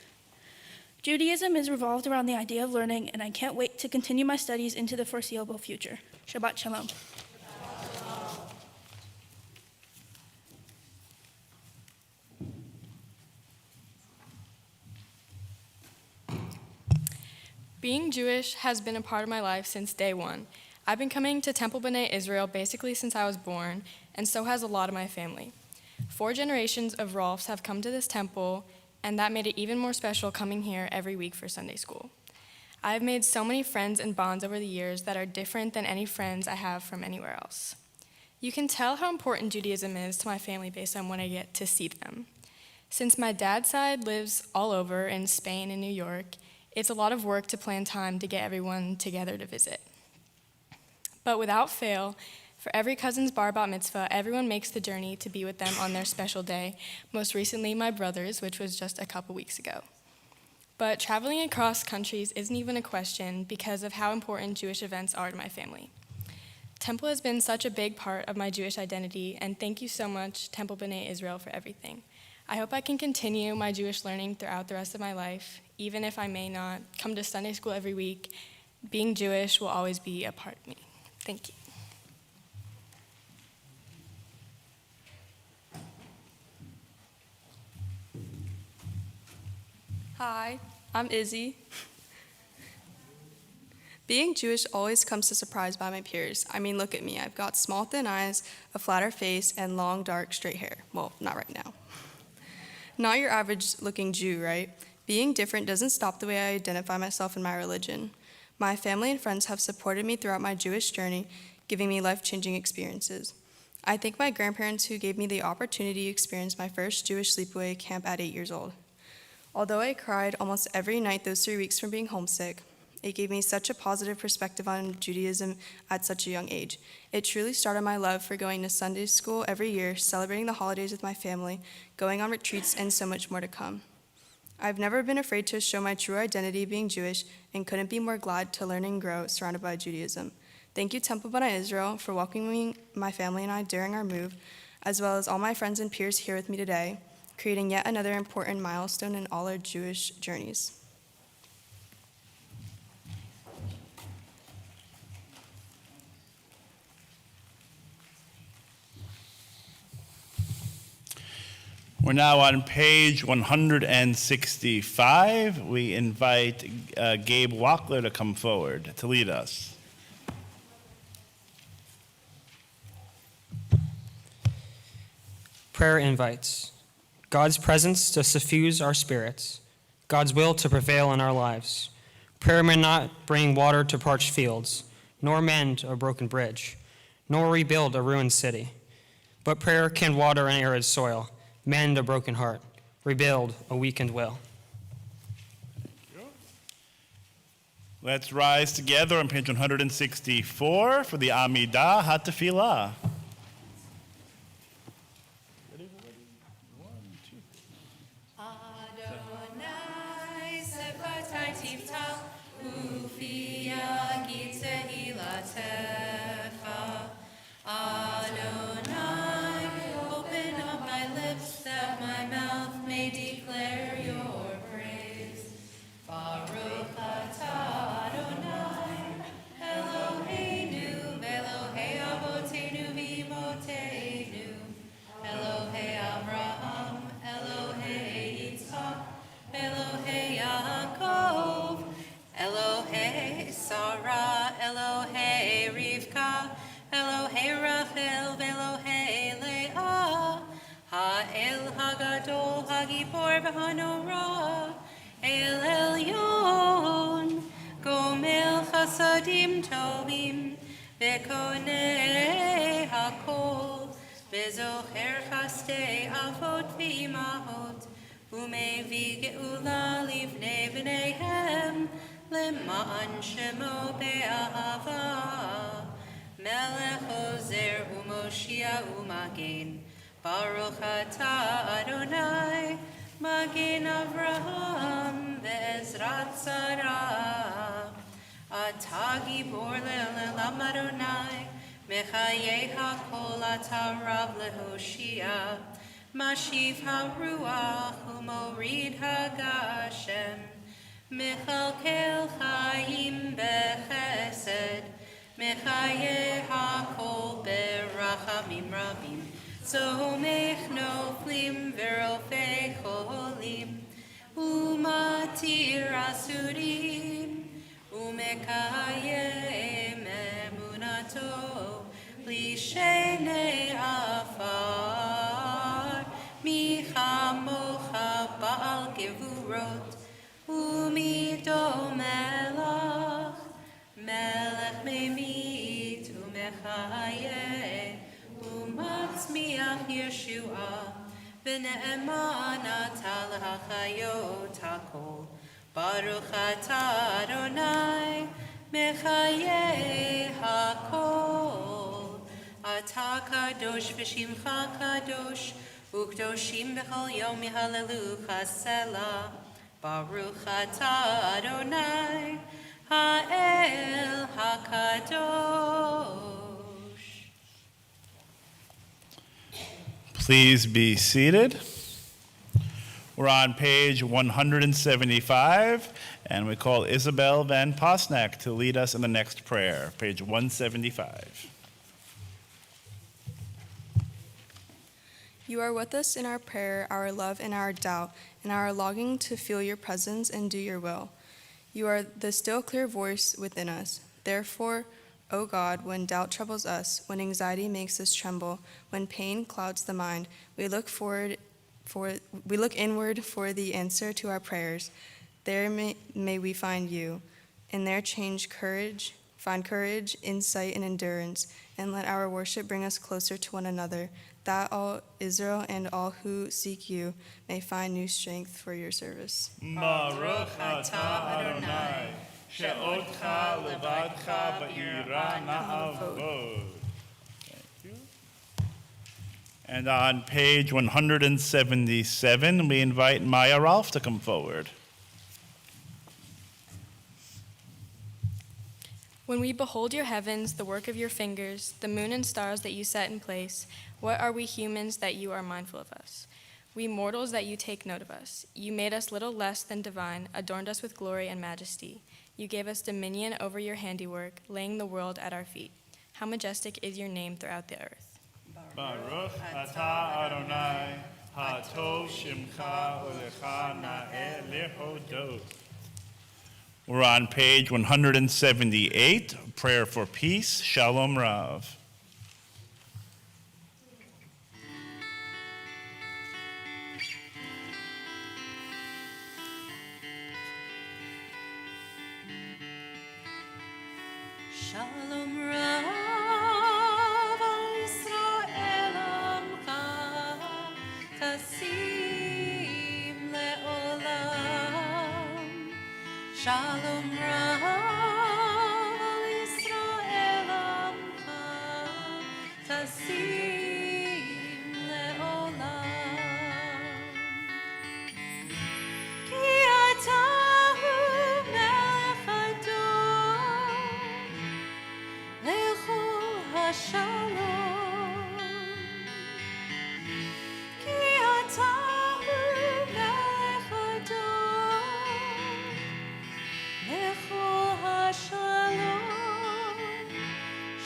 Judaism is revolved around the idea of learning, and I can't wait to continue my studies into the foreseeable future. Shabbat Shalom. Being Jewish has been a part of my life since day one. I've been coming to Temple B'nai Israel basically since I was born, and so has a lot of my family. 4 generations of Rolfs have come to this temple, and that made it even more special coming here every week for Sunday school. I've made so many friends and bonds over the years that are different than any friends I have from anywhere else. You can tell how important Judaism is to my family based on when I get to see them. Since my dad's side lives all over in Spain and New York, it's a lot of work to plan time to get everyone together to visit. But without fail, for every cousin's bar bat mitzvah, everyone makes the journey to be with them on their special day, most recently my brother's, which was just a couple weeks ago. But traveling across countries isn't even a question because of how important Jewish events are to my family. Temple has been such a big part of my Jewish identity, and thank you so much, Temple B'nai Israel, for everything. I hope I can continue my Jewish learning throughout the rest of my life, even if I may not come to Sunday school every week. Being Jewish will always be a part of me. Thank you. Hi, I'm Izzy. Being Jewish always comes as a surprise by my peers. I mean, look at me. I've got small, thin eyes, a flatter face, and long, dark, straight hair. Well, not right now. Not your average-looking Jew, right? Being different doesn't stop the way I identify myself in my religion. My family and friends have supported me throughout my Jewish journey, giving me life-changing experiences. I thank my grandparents who gave me the opportunity to experience my first Jewish sleepaway camp at 8 years old. Although I cried almost every night those 3 weeks from being homesick, it gave me such a positive perspective on Judaism at such a young age. It truly started my love for going to Sunday school every year, celebrating the holidays with my family, going on retreats, and so much more to come. I've never been afraid to show my true identity being Jewish and couldn't be more glad to learn and grow surrounded by Judaism. Thank you, Temple B'nai Israel, for welcoming my family and I during our move, as well as all my friends and peers here with me today, creating yet another important milestone in all our Jewish journeys. We're now on page 165. We invite Gabe Wackler to come forward to lead us. Prayer invites God's presence to suffuse our spirits, God's will to prevail in our lives. Prayer may not bring water to parched fields, nor mend a broken bridge, nor rebuild a ruined city. But prayer can water an arid soil, mend a broken heart, rebuild a weakened will. Let's rise together on page 164 for the Amidah HaTefilah. Hanora El Elyon Gomel Chasadim Tovim Bekonei Hakol Bezocher Chastei Avot V'imahot Umevi Geula Livnei V'neihem Lema'an Shemo Be'ahava Melech Ozer Umoshia Umagen Baruch Atah Adonai Magen Avraham Ve'ezrat Sarah Atah Gibor Le'olam Adonai Mechayei HaKol Atah Rav Lehoshia Mashiv HaRuach Umorid HaGashem Mechalkel Chaim Bechesed Mechayei HaKol Berachamim Rabim Somech noflim verofei cholim, umatir asurim, umekayem emunato, lishenei afar, michamocha ba'al gevurot, umido melech, melech memit umechayeh, Umatzmiach Yeshua, V'ne'eman atal hachayot hakol, Baruch atah Adonai, Mechayei hakol. Atah kadosh v'shimcha kadosh, U'kdoshim b'chol yom yehallelu Selah. Baruch atah Adonai, Ha'el hakadosh. Please be seated. We're on page 175, and we call Isabel Van Posnack to lead us in the next prayer, page 175. You are with us in our prayer, our love, and our doubt, and our longing to feel your presence and do your will. You are the still clear voice within us. Therefore, O God, when doubt troubles us, when anxiety makes us tremble, when pain clouds the mind, we look inward for the answer to our prayers. There may we find you, and there find courage, insight, and endurance, and let our worship bring us closer to one another, that all Israel and all who seek you may find new strength for your service. Baruch atah Adonai, she'otcha levadcha ba'ira na'avod. And on page 177, we invite Maya Rolfe to come forward. When we behold your heavens, the work of your fingers, the moon and stars that you set in place, what are we humans that you are mindful of us? We mortals that you take note of us. You made us little less than divine, adorned us with glory and majesty. You gave us dominion over your handiwork, laying the world at our feet. How majestic is your name throughout the earth. Baruch atah Adonai, hatov shimcha ulecha na'eh lehodot. We're on page 178, Prayer for Peace, Shalom Rav. Shalom Rav al Yisrael amcha tasim le'olam. Shalom Rav al Yisrael amcha tasim le'olam. Ki atahu melech adon lechol hashalom. Ki atahu melech adon lechol hashalom.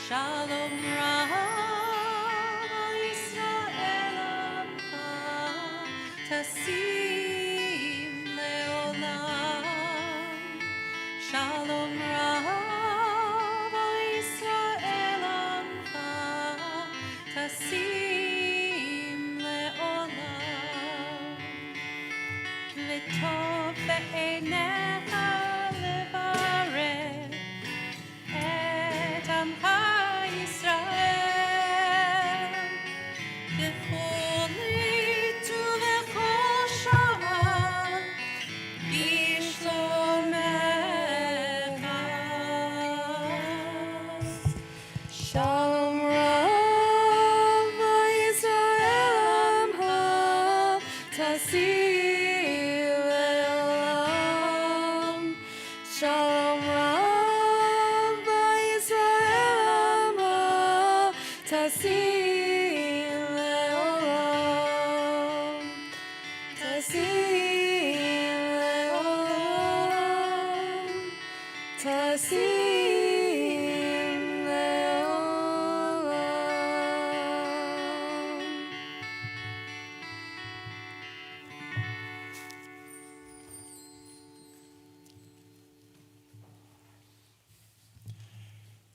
Shalom Rav al Yisrael amcha tasim le'olam. Shalom Rav al Yisrael amcha tasim le'olam. V'tov be'einecha levarech et amcha Yisrael b'chol lit u'b'chol sha'ah b'shlomecha. Shalom Rav Yisrael amcha tasim le'olam. Shalom Rav Yisrael amcha tasim le'olam. Tasim le'olam. Tasim le'olam.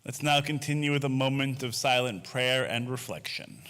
Let's now continue with a moment of silent prayer and reflection.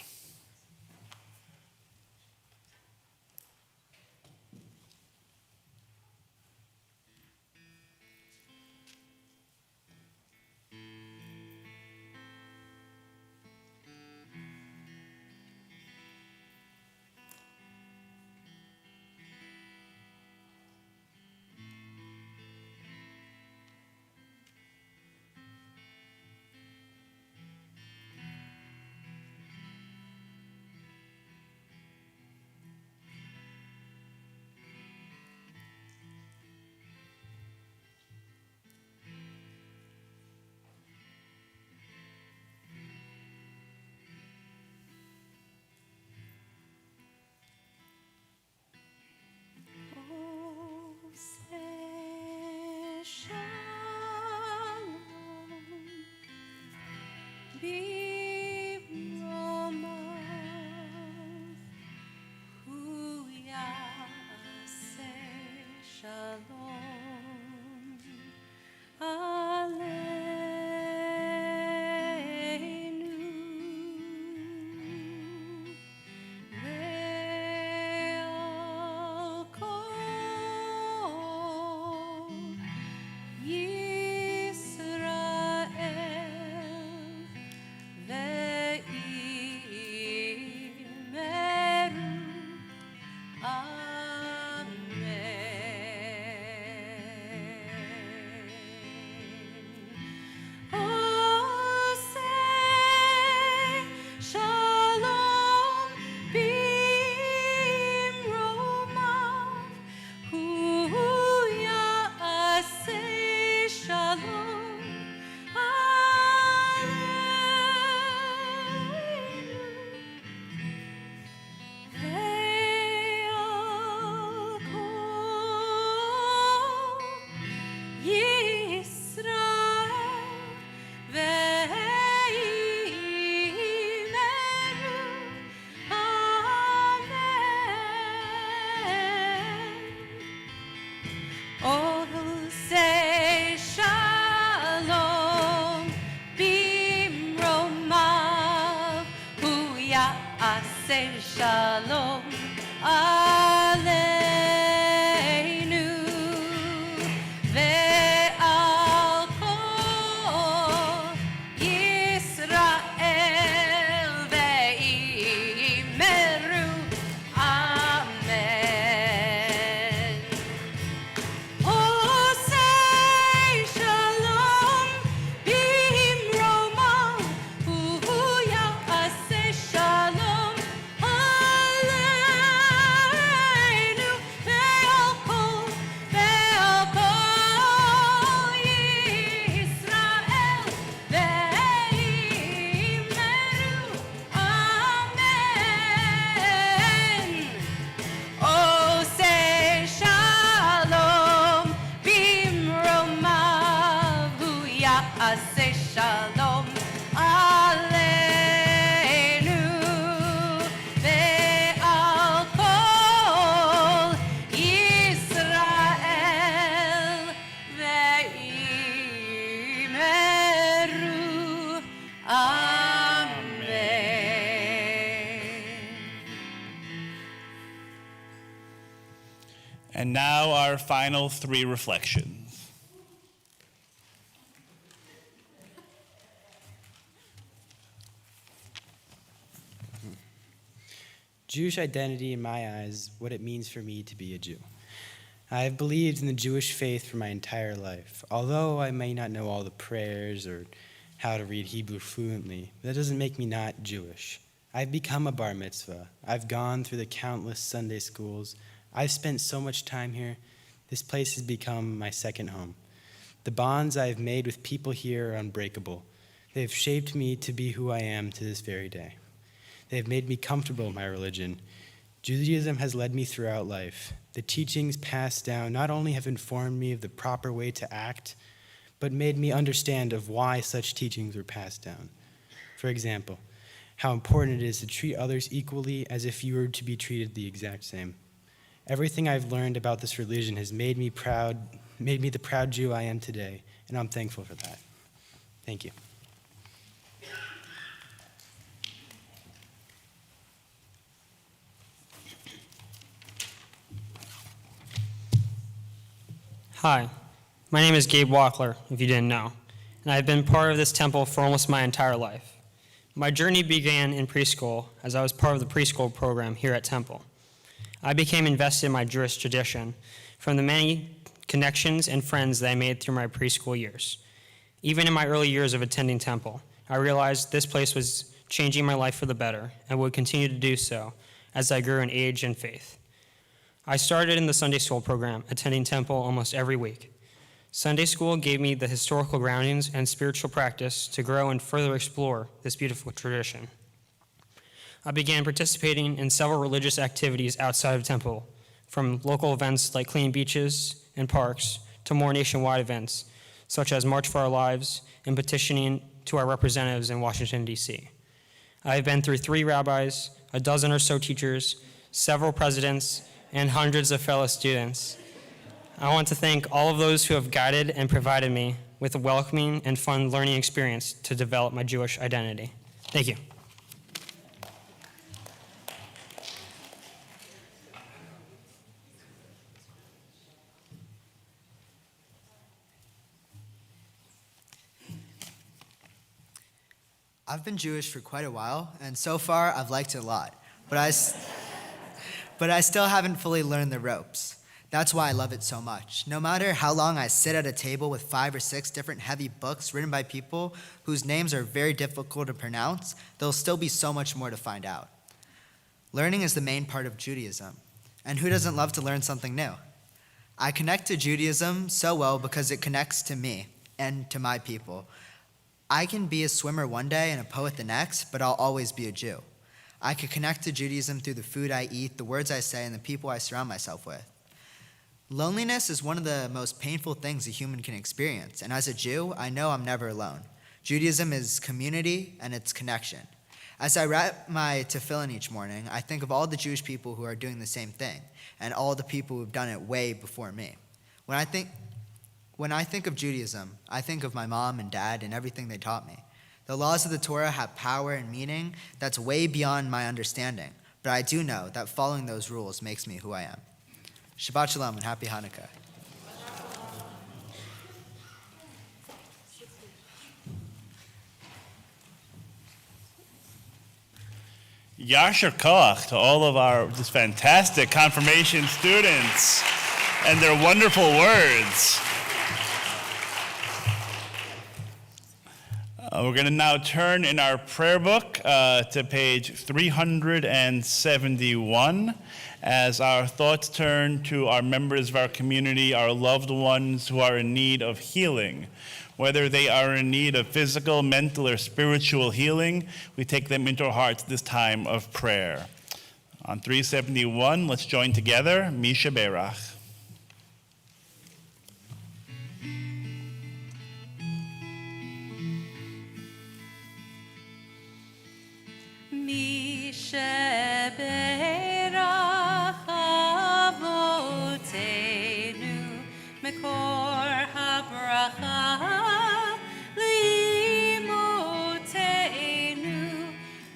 ya'aseh shalom aleinu ve'al kol Yisrael ve'imeru amen. Osei shalom bimromav hu ya'aseh shalom aleinu ve'al kol Yisrael ve'imeru amen. Osei shalom bimromav hu ya'aseh shalom aleinu ve'al kol Yisrael ve'imeru amen. And now our final three reflections. Jewish identity in my eyes, what it means for me to be a Jew. I have believed in the Jewish faith for my entire life. Although I may not know all the prayers or how to read Hebrew fluently, that doesn't make me not Jewish. I've become a bar mitzvah. I've gone through the countless Sunday schools. I've spent so much time here. This place has become my second home. The bonds I have made with people here are unbreakable. They have shaped me to be who I am to this very day. They have made me comfortable in my religion. Judaism has led me throughout life. The teachings passed down not only have informed me of the proper way to act, but made me understand of why such teachings were passed down. For example, how important it is to treat others equally as if you were to be treated the exact same. Everything I've learned about this religion has made me the proud Jew I am today, and I'm thankful for that. Thank you. Hi, my name is Gabe Walkler, if you didn't know, and I've been part of this temple for almost my entire life. My journey began in preschool as I was part of the preschool program here at Temple. I became invested in my Jewish tradition from the many connections and friends that I made through my preschool years. Even in my early years of attending Temple, I realized this place was changing my life for the better and would continue to do so as I grew in age and faith. I started in the Sunday school program, attending Temple almost every week. Sunday school gave me the historical groundings and spiritual practice to grow and further explore this beautiful tradition. I began participating in several religious activities outside of Temple, from local events like clean beaches and parks to more nationwide events, such as March for Our Lives and petitioning to our representatives in Washington, D.C. I have been through 3 rabbis, a dozen or so teachers, several presidents, and hundreds of fellow students. I want to thank all of those who have guided and provided me with a welcoming and fun learning experience to develop my Jewish identity. Thank you. I've been Jewish for quite a while, and so far I've liked it a lot. But I still haven't fully learned the ropes. That's why I love it so much. No matter how long I sit at a table with 5 or 6 different heavy books written by people whose names are very difficult to pronounce, there'll still be so much more to find out. Learning is the main part of Judaism, and who doesn't love to learn something new? I connect to Judaism so well because it connects to me and to my people. I can be a swimmer one day and a poet the next, but I'll always be a Jew. I can connect to Judaism through the food I eat, the words I say, and the people I surround myself with. Loneliness is one of the most painful things a human can experience, and as a Jew, I know I'm never alone. Judaism is community and it's connection. As I wrap my tefillin each morning, I think of all the Jewish people who are doing the same thing, and all the people who've done it way before me. When I think of Judaism, I think of my mom and dad and everything they taught me. The laws of the Torah have power and meaning that's way beyond my understanding, but I do know that following those rules makes me who I am. Shabbat Shalom and Happy Hanukkah. Yasher Koach to all of our just fantastic confirmation students and their wonderful words. We're going to now turn in our prayer book to page 371 as our thoughts turn to our members of our community, our loved ones who are in need of healing. Whether they are in need of physical, mental, or spiritual healing, we take them into our hearts this time of prayer. On 371, let's join together, Misha Berach. Misha Berach Avotenu Mekor HaBracha Limotenu.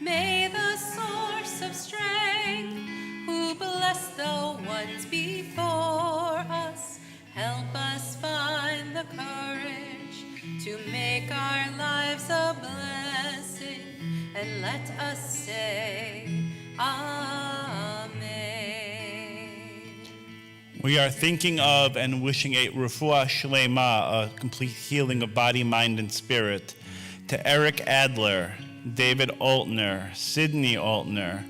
May the source of strength, who bless the ones before us, help us find the courage to make our lives a blessing, and let us say, Amen. We are thinking of and wishing a refuah shlema, a complete healing of body, mind, and spirit, to Eric Adler, David Altner, Sydney Altner,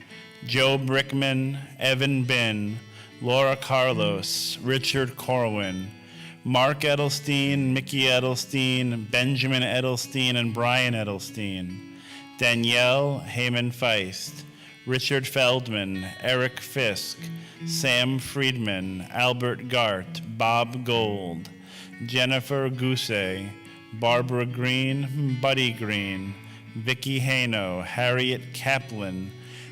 Joe Brickman, Evan Bin, Laura Carlos, Richard Corwin, Mark Edelstein, Mickey Edelstein, Benjamin Edelstein, and Brian Edelstein, Danielle Heyman Feist, Richard Feldman, Eric Fisk, Sam Friedman, Albert Gart, Bob Gold, Jennifer Gousset, Barbara Green, Buddy Green, Vicky Hano, Harriet Kaplan,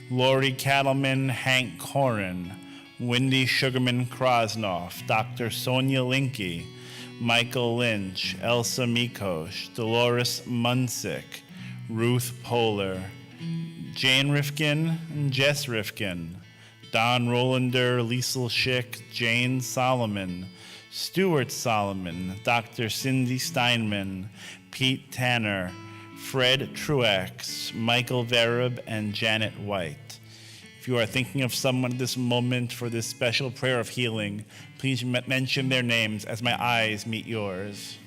Lori Cattleman, Hank Corin, Wendy Sugarman Krosnoff, Dr. Sonia Linke, Michael Lynch, Elsa Mikosh, Dolores Munsick, Ruth Polar, Jane Rifkin and Jess Rifkin, Don Rolander, Liesl Schick, Jane Solomon, Stuart Solomon, Dr. Cindy Steinman, Pete Tanner, Fred Truex, Michael Vereb, and Janet White. If you are thinking of someone at this moment for this special prayer of healing, please mention their names as my eyes meet yours.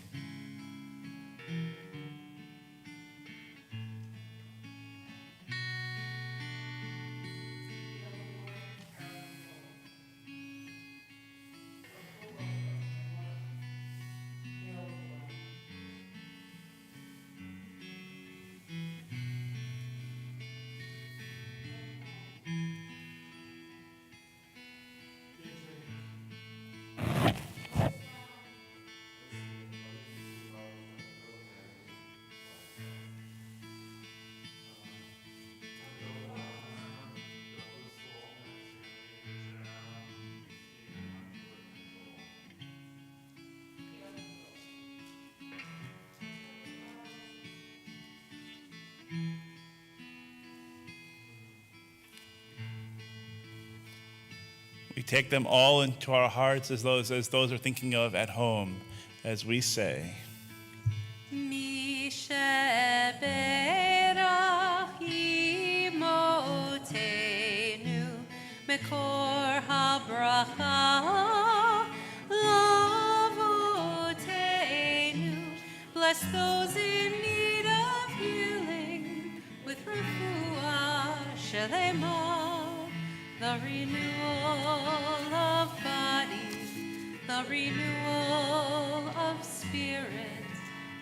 We take them all into our hearts as those are thinking of at home, as we say, Misha Berach Imotenu Mekor HaBracha Lavotenu. Bless those in need of healing with refuah shelema, the renewal of body, the renewal of spirit,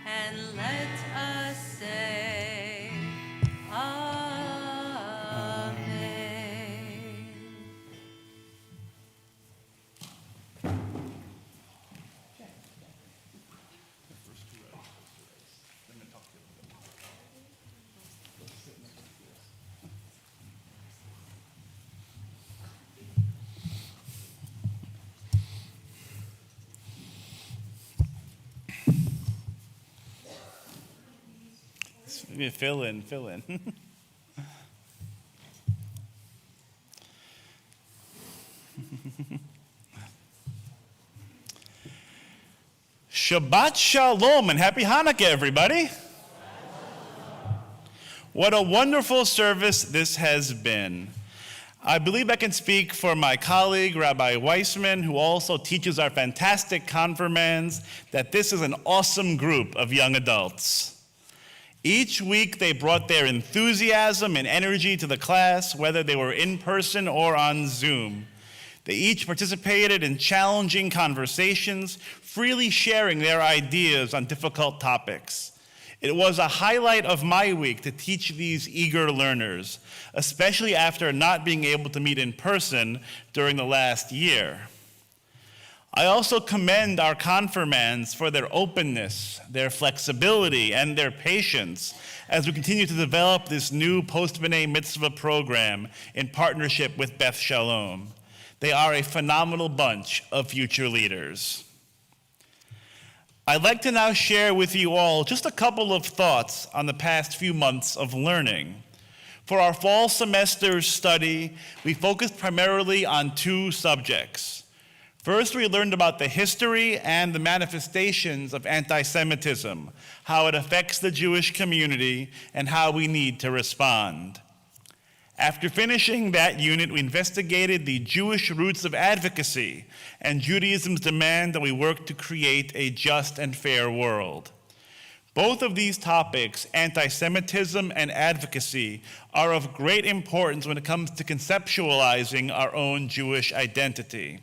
and let us say, Amen. me fill in. Shabbat Shalom and Happy Hanukkah, everybody. What a wonderful service this has been. I believe I can speak for my colleague, Rabbi Weissman, who also teaches our fantastic confirmands, that this is an awesome group of young adults. Each week they brought their enthusiasm and energy to the class, whether they were in person or on Zoom. They each participated in challenging conversations, freely sharing their ideas on difficult topics. It was a highlight of my week to teach these eager learners, especially after not being able to meet in person during the last year. I also commend our confirmands for their openness, their flexibility, and their patience as we continue to develop this new post-B'nai Mitzvah program in partnership with Beth Shalom. They are a phenomenal bunch of future leaders. I'd like to now share with you all just a couple of thoughts on the past few months of learning. For our fall semester's study, we focused primarily on two subjects. First, we learned about the history and the manifestations of anti-Semitism, how it affects the Jewish community, and how we need to respond. After finishing that unit, we investigated the Jewish roots of advocacy and Judaism's demand that we work to create a just and fair world. Both of these topics, anti-Semitism and advocacy, are of great importance when it comes to conceptualizing our own Jewish identity.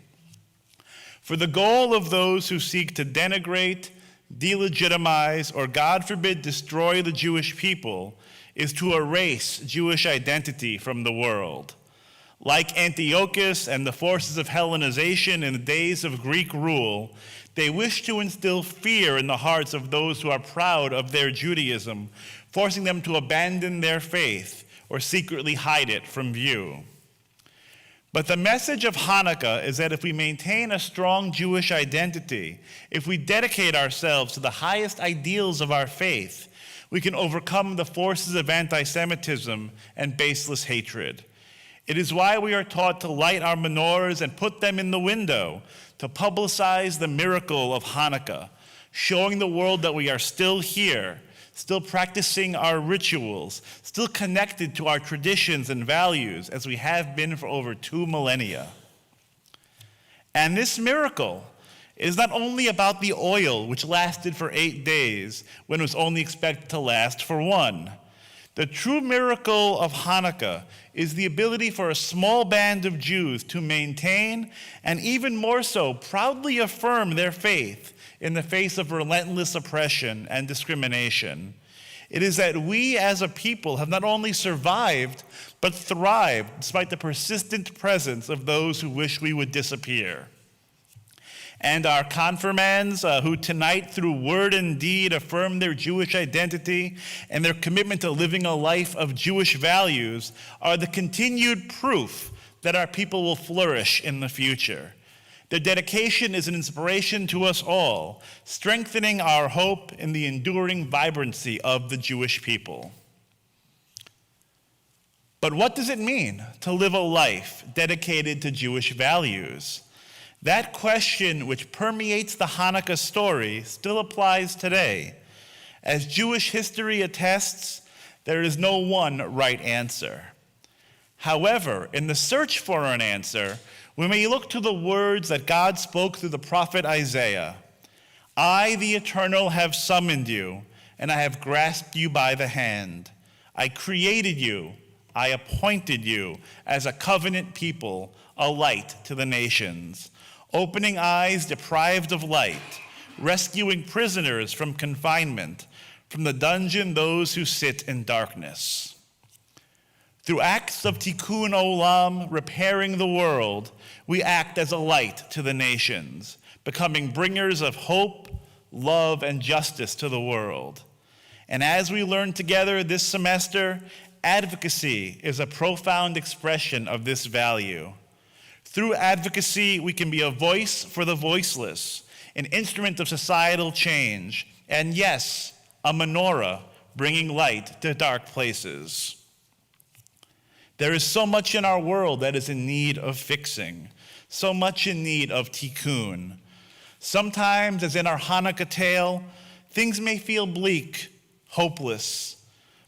For the goal of those who seek to denigrate, delegitimize, or God forbid, destroy the Jewish people is to erase Jewish identity from the world. Like Antiochus and the forces of Hellenization in the days of Greek rule, they wish to instill fear in the hearts of those who are proud of their Judaism, forcing them to abandon their faith or secretly hide it from view. But the message of Hanukkah is that if we maintain a strong Jewish identity, if we dedicate ourselves to the highest ideals of our faith, we can overcome the forces of anti-Semitism and baseless hatred. It is why we are taught to light our menorahs and put them in the window, to publicize the miracle of Hanukkah, showing the world that we are still here, still practicing our rituals, still connected to our traditions and values as we have been for over 2 millennia. And this miracle is not only about the oil, which lasted for 8 days when it was only expected to last for 1. The true miracle of Hanukkah is the ability for a small band of Jews to maintain, and even more so, proudly affirm their faith in the face of relentless oppression and discrimination. It is that we as a people have not only survived, but thrived despite the persistent presence of those who wish we would disappear. And our confirmands, who tonight through word and deed affirm their Jewish identity and their commitment to living a life of Jewish values, are the continued proof that our people will flourish in the future. Their dedication is an inspiration to us all, strengthening our hope in the enduring vibrancy of the Jewish people. But what does it mean to live a life dedicated to Jewish values? That question, which permeates the Hanukkah story, still applies today. As Jewish history attests, there is no one right answer. However, in the search for an answer, we may look to the words that God spoke through the prophet Isaiah. I, the Eternal, have summoned you, and I have grasped you by the hand. I created you, I appointed you as a covenant people, a light to the nations. Opening eyes deprived of light, rescuing prisoners from confinement, from the dungeon those who sit in darkness. Through acts of tikkun olam, repairing the world, we act as a light to the nations, becoming bringers of hope, love, and justice to the world. And as we learn together this semester, advocacy is a profound expression of this value. Through advocacy, we can be a voice for the voiceless, an instrument of societal change, and yes, a menorah bringing light to dark places. There is so much in our world that is in need of fixing, so much in need of tikkun. Sometimes, as in our Hanukkah tale, things may feel bleak, hopeless.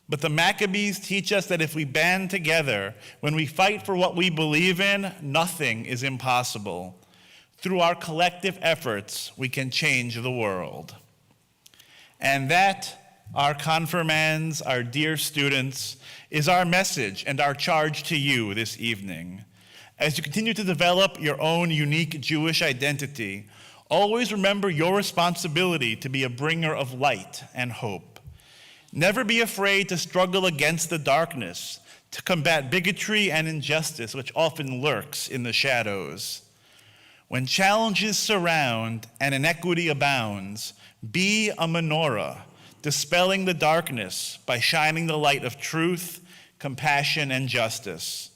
But the Maccabees teach us that if we band together, when we fight for what we believe in, nothing is impossible. Through our collective efforts, we can change the world. And that, our confirmands, our dear students, is our message and our charge to you this evening. As you continue to develop your own unique Jewish identity, always remember your responsibility to be a bringer of light and hope. Never be afraid to struggle against the darkness, to combat bigotry and injustice, which often lurks in the shadows. When challenges surround and inequity abounds, be a menorah, dispelling the darkness by shining the light of truth, compassion, and justice.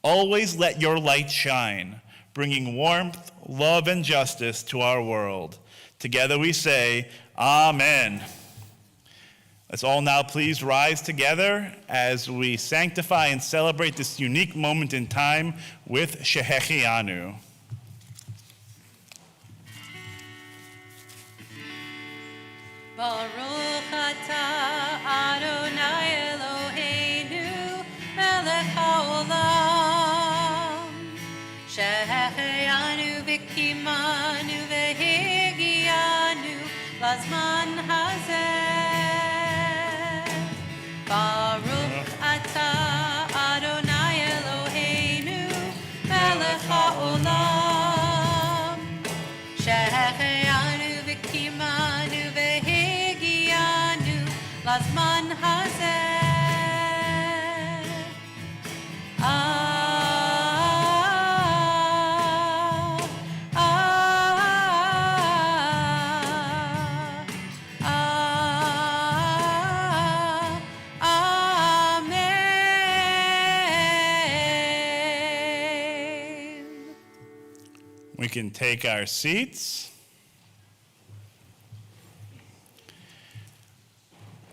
Always let your light shine, bringing warmth, love, and justice to our world. Together we say, Amen. Let's all now please rise together as we sanctify and celebrate this unique moment in time with Shehechianu. Baruch atah Adonai Eloheinu melech haolam shehechianu v'kimanu v'higianu lazman hazeh. Baruch atah Adonai Eloheinu melech haolam shehechianu v'kimanu v'higianu lazman hazeh. We can take our seats.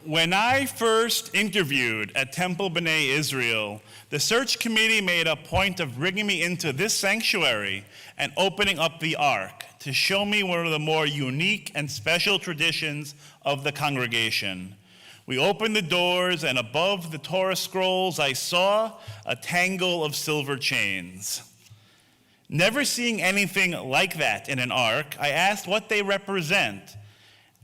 When I first interviewed at Temple B'nai Israel, the search committee made a point of bringing me into this sanctuary and opening up the Ark to show me one of the more unique and special traditions of the congregation. We opened the doors, and above the Torah scrolls, I saw a tangle of silver chains. Never seeing anything like that in an ark, I asked what they represent.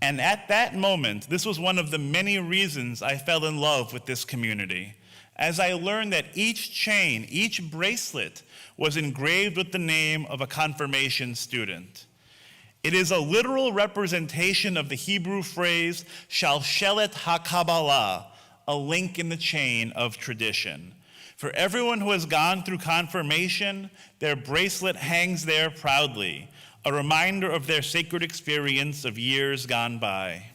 And at that moment, this was one of the many reasons I fell in love with this community, as I learned that each chain, each bracelet, was engraved with the name of a confirmation student. It is a literal representation of the Hebrew phrase, Shalshelet HaKabbalah, a link in the chain of tradition. For everyone who has gone through confirmation, their bracelet hangs there proudly, a reminder of their sacred experience of years gone by.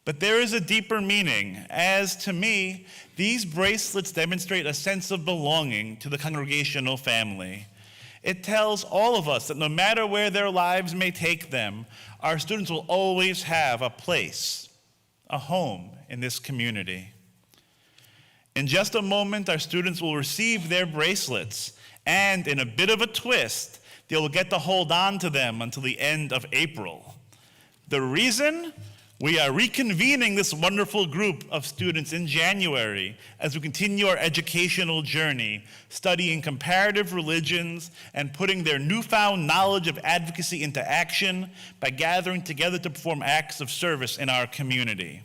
But there is a deeper meaning, as to me, these bracelets demonstrate a sense of belonging to the congregational family. It tells all of us that no matter where their lives may take them, our students will always have a place, a home in this community. In just a moment, our students will receive their bracelets, and in a bit of a twist, they will get to hold on to them until the end of April. The reason? We are reconvening this wonderful group of students in January as we continue our educational journey, studying comparative religions and putting their newfound knowledge of advocacy into action by gathering together to perform acts of service in our community.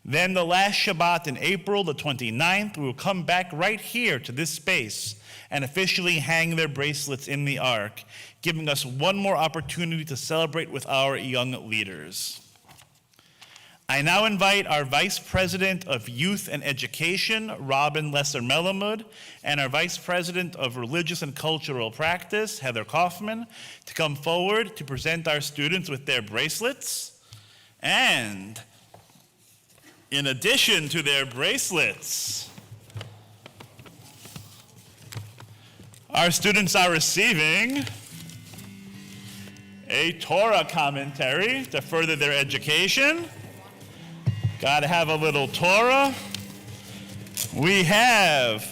Then the last Shabbat in April, the 29th, we will come back right here to this space and officially hang their bracelets in the Ark, giving us one more opportunity to celebrate with our young leaders. I now invite our Vice President of Youth and Education, Robin Lesser-Melamud, and our Vice President of Religious and Cultural Practice, Heather Kaufman, to come forward to present our students with their bracelets. And in addition to their bracelets, our students are receiving a Torah commentary to further their education, Gotta have a little Torah. We have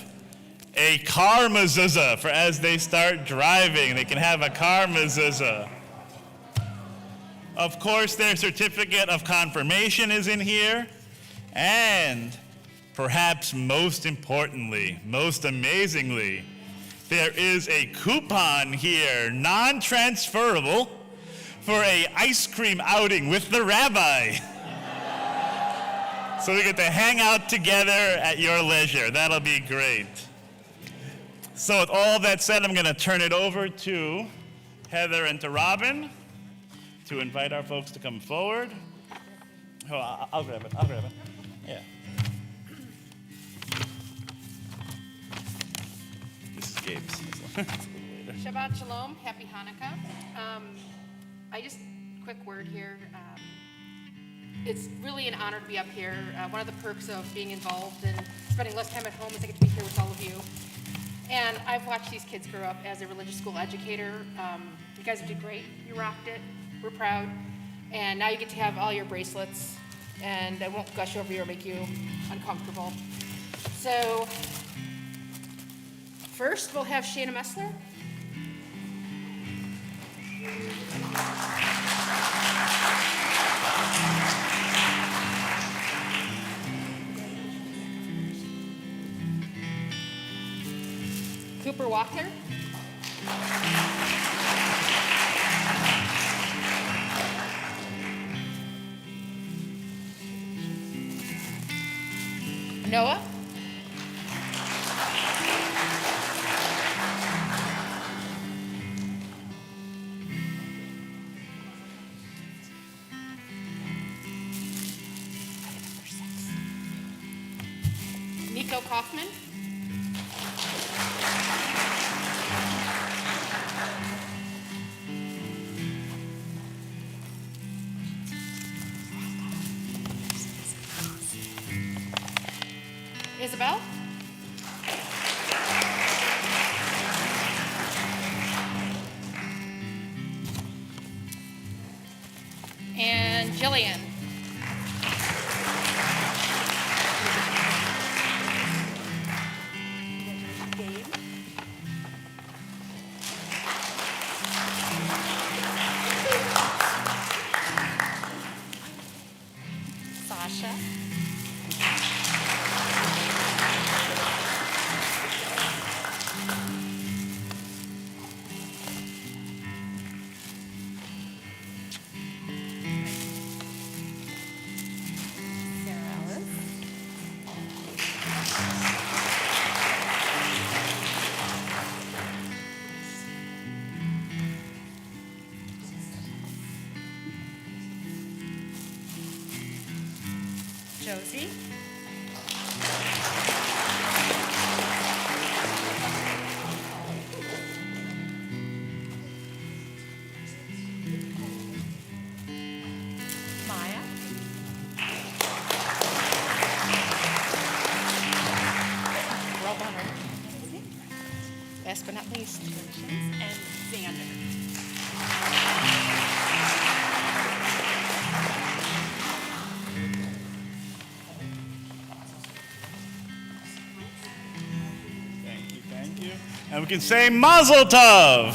a car mezuzah for as they start driving. They can have a car mezuzah. Of course, their certificate of confirmation is in here. And perhaps most importantly, most amazingly, there is a coupon here, non-transferable, for a ice cream outing with the rabbi. So we get to hang out together at your leisure. That'll be great. So with all that said, I'm going to turn it over to Heather and to Robin to invite our folks to come forward. Oh, I'll grab it. Yeah. This is Gabe's. Shabbat Shalom, Happy Hanukkah. Quick word here. It's really an honor to be up here. One of the perks of being involved and spending less time at home is I get to be here with all of you. And I've watched these kids grow up as a religious school educator. You guys did great. You rocked it. We're proud. And now you get to have all your bracelets, and I won't gush over you or make you uncomfortable. So first, we'll have Shana Messler. Cooper Walker. Noah. Nico Kaufman. Isabel. And Jillian. Sasha. Josie. Maya. Roll on her. Last but not least, and Xander. Thank you. And we can say Mazel Tov.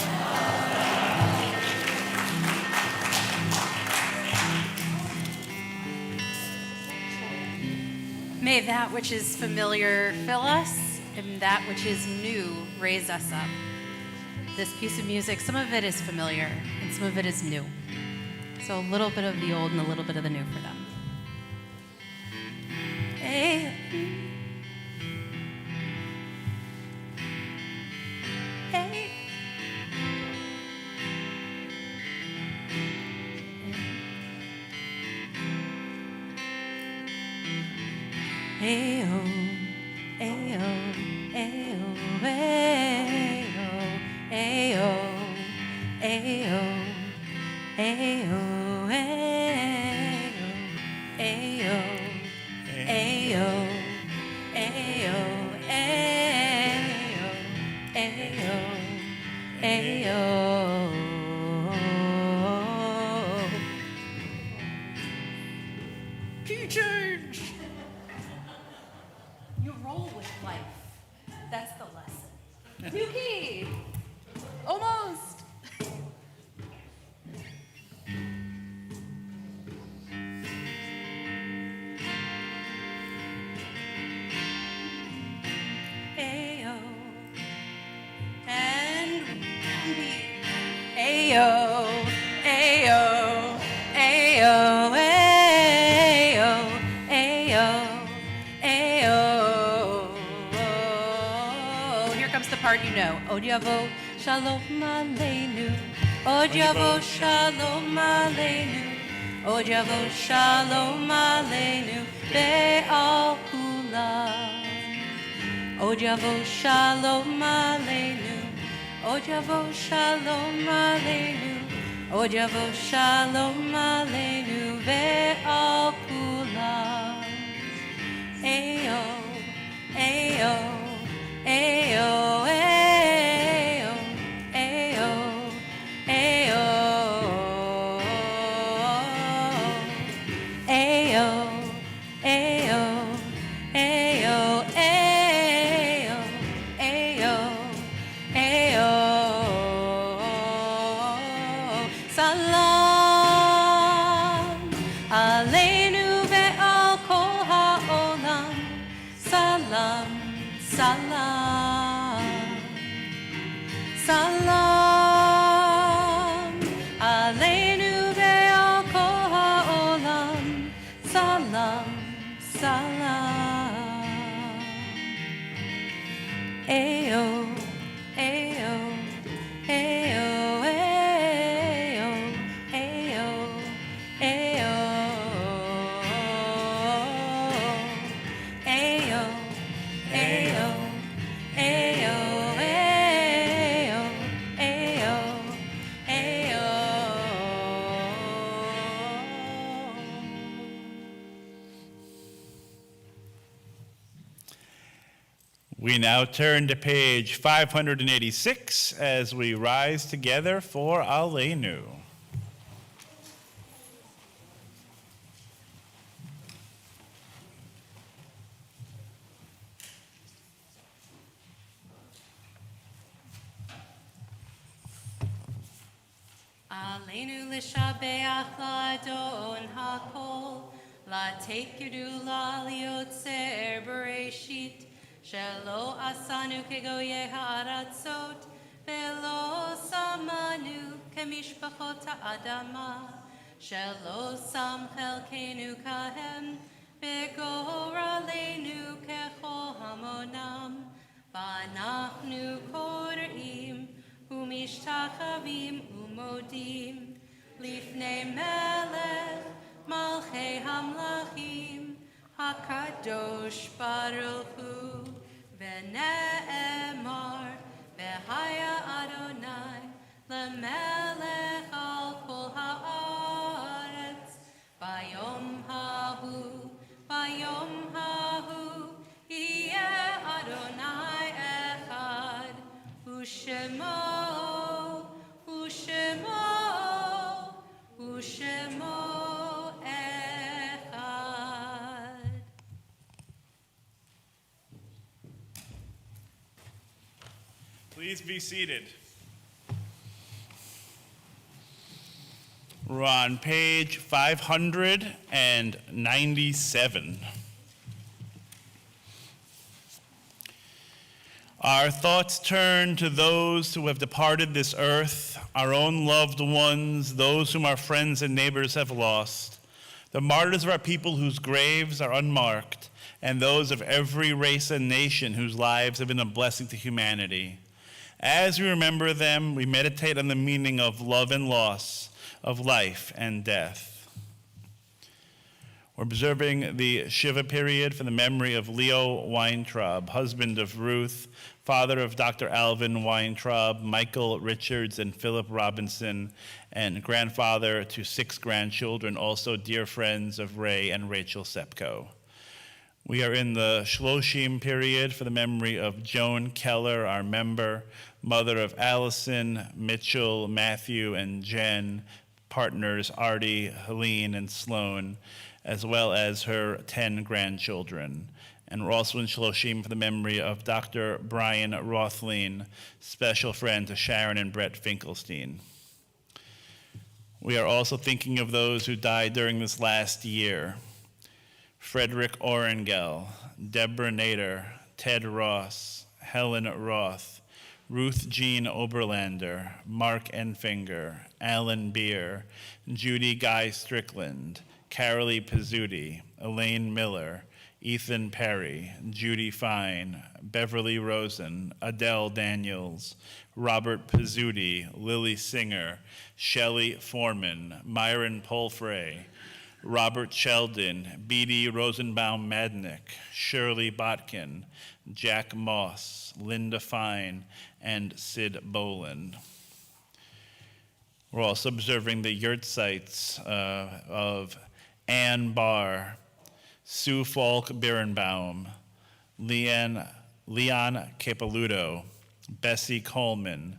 May that which is familiar fill us, and that which is new raise us up. This piece of music, some of it is familiar, and some of it is new. So a little bit of the old and a little bit of the new for them. Hey. Hey. Ayo, ayo, ayo, ayo, ayo, ayo, ayo, ayo, ayo, ayo, ayo, ayo, ayo. Keychain. Yuki! Almost! Ayo. And ayo, ayo, ayo, ayo, ayo, ayo. Here comes the part you know. Od yavo shalom aleinu. Od yavo shalom aleinu. Od yavo shalom aleinu. Be'al kulam. Od yavo shalom aleinu. Od yavo shalom aleinu. Od yavo shalom aleinu. Ve'al kulam. Ayo, ayo, ayo, ayo, ayo, ayo, ayo, ayo, ayo, ayo, ayo, ayo. Salam aleinu ve'al kol ha'olam. Salam, salam, salam aleinu ve'al kol ha'olam. Salam, salam. Ayo, ayo, ayo, ayo, ayo, ayo, ayo, ayo, ayo, ayo, ayo, We now turn to page 586 as we rise together for Aleinu. Aleinu l'shabeach la'adon hakol, la'tekidu la'liotzer bereshit, shelo asanu kegoye ha'aratzot, velo samanu kemishpachot ha'adama, shelo sam chelkenu kahem, begor aleinu kechol hamonam, v'anachnu kor'im, umishtachavim umodim, lifnei melech, malchei hamlachim, hakadosh baruch hu, v'ne'emar, v'haya Adonai, lemelech al kol ha'aretz, bayom hahu, yeh Adonai echad, Ushemo, Ushemo, Ushemo echad. Please be seated. We're on page 597. Our thoughts turn to those who have departed this earth, our own loved ones, those whom our friends and neighbors have lost, the martyrs of our people whose graves are unmarked, and those of every race and nation whose lives have been a blessing to humanity. As we remember them, we meditate on the meaning of love and loss, of life and death. We're observing the Shiva period for the memory of Leo Weintraub, husband of Ruth, father of Dr. Alvin Weintraub, Michael Richards, and Philip Robinson, and grandfather to 6 grandchildren, also dear friends of Ray and Rachel Sepko. We are in the Shloshim period for the memory of Joan Keller, our member, mother of Allison, Mitchell, Matthew, and Jen, partners Artie, Helene, and Sloan, as well as her 10 grandchildren. And we're also in Shloshim for the memory of Dr. Brian Rothlein, special friend to Sharon and Brett Finkelstein. We are also thinking of those who died during this last year. Frederick Orengel, Deborah Nader, Ted Ross, Helen Roth, Ruth Jean Oberlander, Mark Enfinger, Alan Beer, Judy Guy Strickland, Carolee Pizzuti, Elaine Miller, Ethan Perry, Judy Fine, Beverly Rosen, Adele Daniels, Robert Pizzuti, Lily Singer, Shelley Foreman, Myron Polfrey, Robert Sheldon, B.D. Rosenbaum Madnick, Shirley Botkin, Jack Moss, Linda Fine, and Sid Boland. We're also observing the yurtsites of Ann Barr, Sue Falk Birnbaum, Leon Capeluto, Bessie Coleman,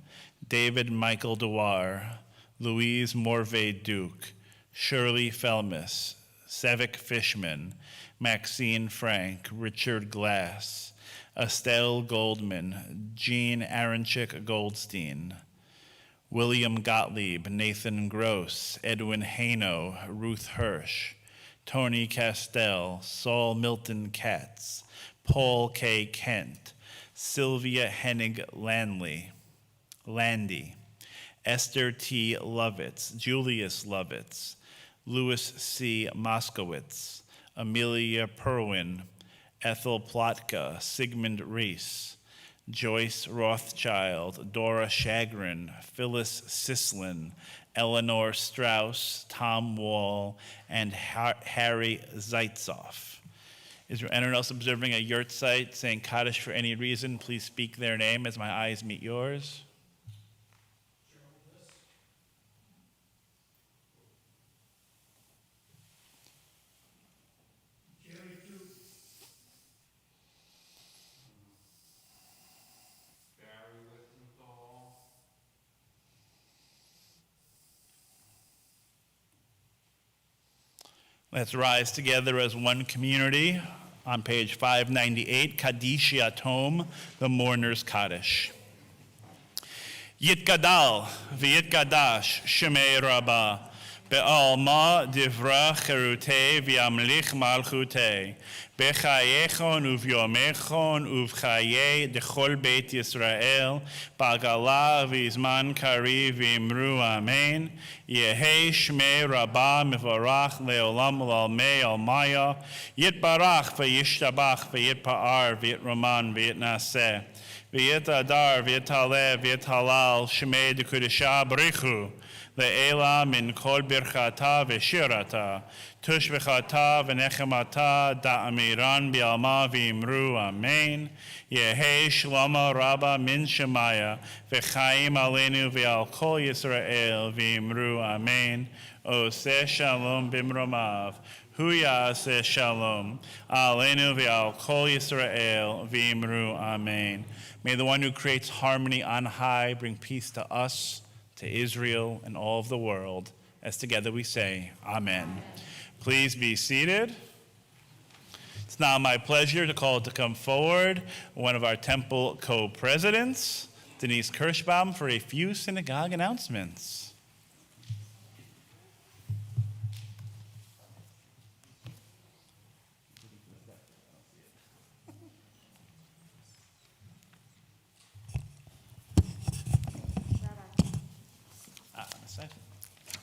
David Michael Dewar, Louise Morvay Duke, Shirley Felmis, Sevik Fishman, Maxine Frank, Richard Glass, Estelle Goldman, Jean Aronchik Goldstein, William Gottlieb, Nathan Gross, Edwin Haino, Ruth Hirsch, Tony Castell, Saul Milton Katz, Paul K. Kent, Sylvia Hennig Landy, Esther T. Lovitz, Julius Lovitz, Louis C. Moskowitz, Amelia Perwin, Ethel Plotka, Sigmund Reese, Joyce Rothschild, Dora Shagrin, Phyllis Sislin, Eleanor Strauss, Tom Wall, and Harry Zaitzoff. Is there anyone else observing a yurtsite saying Kaddish for any reason? Please speak their name as my eyes meet yours. Let's rise together as one community on page 598, Kaddish Yatom, the Mourner's Kaddish. Yitgadal v'yitgadash Shemei Rabbah be'alma divra cherutei v'yamlich malchutei bechayechon uv'yomechon uv'chayei dechol beit Yisrael ba'gala v'izman kari v'imru amen Yehei Shmei Rabbah Mevarach Leolam Lalmei Almaya Yitbarach V'yishtabach V'yitpa'ar V'yitraman V'yitnaseh V'yitadar V'yitaleh V'yitalal Shmei Dekudesha Barichu Le'ela Min Kol Birchata V'shirata Tush V'chata V'nechemata Da'amiran B'alma V'imru Amen Yehei Shlama Rabba Min Shemaya V'chaim Aleinu V'al Kol Yisrael V'imru Amen Oseh Shalom Bimromav Hu Ya'aseh Shalom Aleinu V'al Kol Yisrael V'imru Amen. May the one who creates harmony on high bring peace to us, to Israel, and all of the world. As together we say, Amen. Please be seated. It's now my pleasure to call to come forward one of our temple co-presidents, Denise Kirschbaum, for a few synagogue announcements.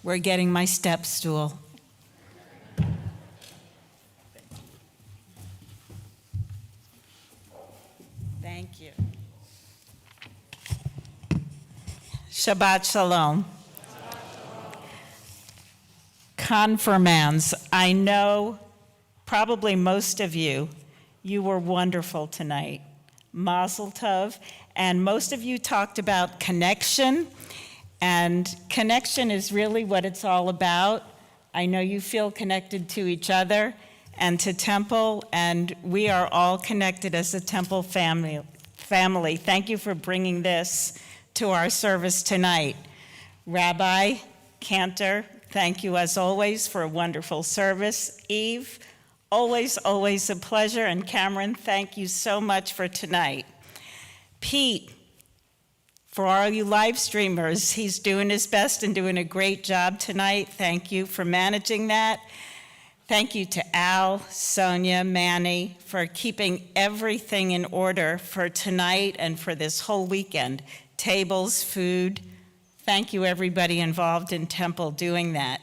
We're getting my step stool. Thank you. Shabbat Shalom. Confirmands, I know probably most of you were wonderful tonight. Mazel Tov. And most of you talked about connection. And connection is really what it's all about. I know you feel connected to each other and to Temple, and we are all connected as a Temple family. Thank you for bringing this to our service tonight. Rabbi Cantor, thank you as always for a wonderful service. Eve, Always, always a pleasure. And Cameron, thank you so much for tonight. Pete, for all you live streamers, he's doing his best and doing a great job tonight. Thank you for managing that. Thank you to Al, Sonia, Manny for keeping everything in order for tonight and for this whole weekend. Tables, food. Thank you everybody involved in Temple doing that.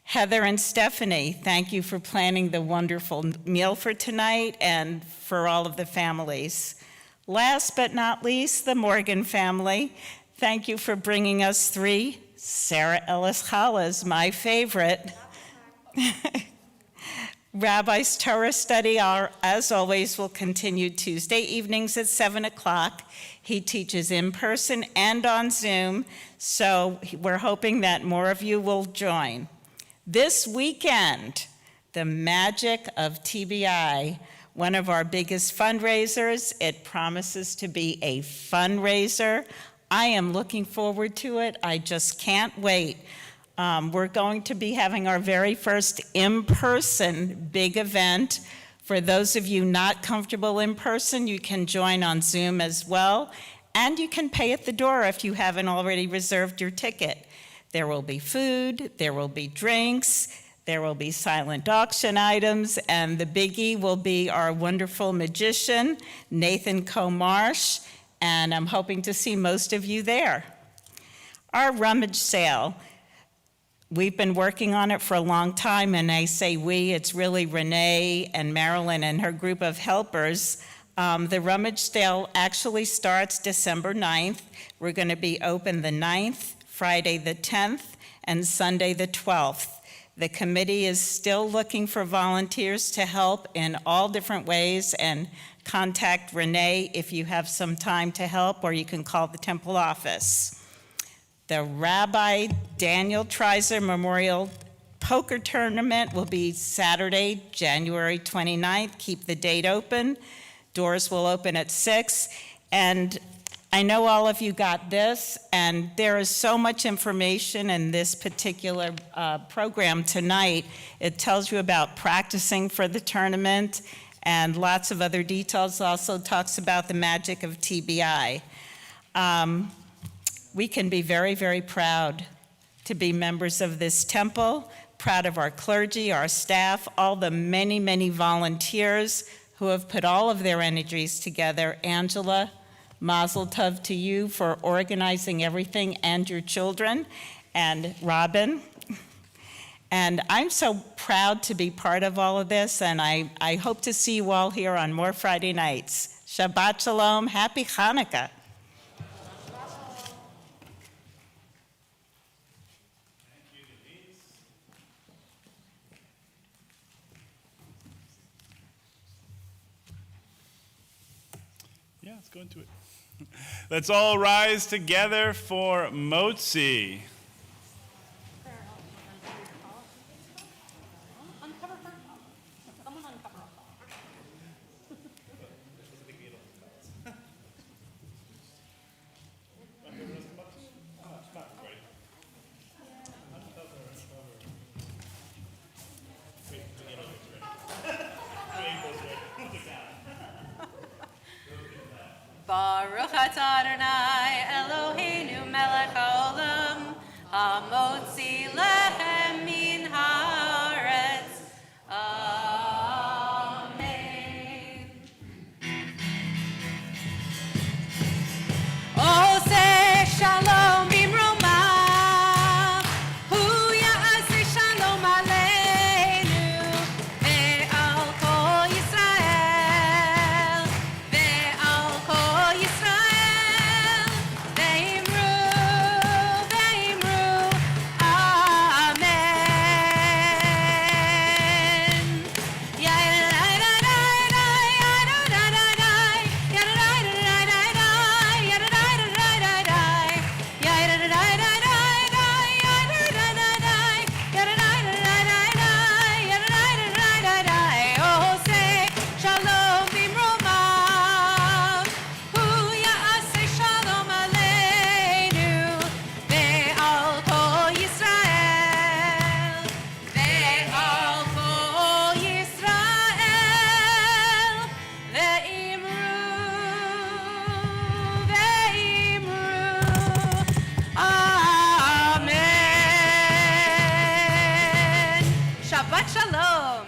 Heather and Stephanie, thank you for planning the wonderful meal for tonight and for all of the families. Last but not least, the Morgan family. Thank you for bringing us 3. Sarah Ellis Hollis, my favorite. Rabbi's Torah study, as always, will continue Tuesday evenings at 7 o'clock. He teaches in person and on Zoom, so we're hoping that more of you will join. This weekend, the magic of TBI, one of our biggest fundraisers. It promises to be a fundraiser. I am looking forward to it. I just can't wait. We're going to be having our very first in-person big event. For those of you not comfortable in person, you can join on Zoom as well. And you can pay at the door if you haven't already reserved your ticket. There will be food, there will be drinks, there will be silent auction items, and the biggie will be our wonderful magician, Nathan Comarsh, and I'm hoping to see most of you there. Our rummage sale. We've been working on it for a long time, and I say we, it's really Renee and Marilyn and her group of helpers. The rummage sale actually starts December 9th. We're going to be open the 9th, Friday the 10th, and Sunday the 12th. The committee is still looking for volunteers to help in all different ways, and contact Renee if you have some time to help, or you can call the temple office. The Rabbi Daniel Treiser Memorial Poker Tournament will be Saturday, January 29th. Keep the date open. Doors will open at 6. And I know all of you got this, and there is so much information in this particular program tonight. It tells you about practicing for the tournament and lots of other details. Also talks about the magic of TBI. We can be very, very proud to be members of this temple, proud of our clergy, our staff, all the many, many volunteers who have put all of their energies together. Angela, Mazel Tov to you for organizing everything and your children, and Robin. And I'm so proud to be part of all of this, and I hope to see you all here on more Friday nights. Shabbat Shalom, Happy Hanukkah. Yeah, let's go into it. Let's all rise together for Motzi. Baruch atah Adonai Eloheinu melech haolam hamotzi lechem min haaretz. Amen. Oseh shalom bimroma, hu ya'aseh shalom aleinu ve'al kol Yisrael, ve'al kol Yisrael, ve'imru, ve'imru,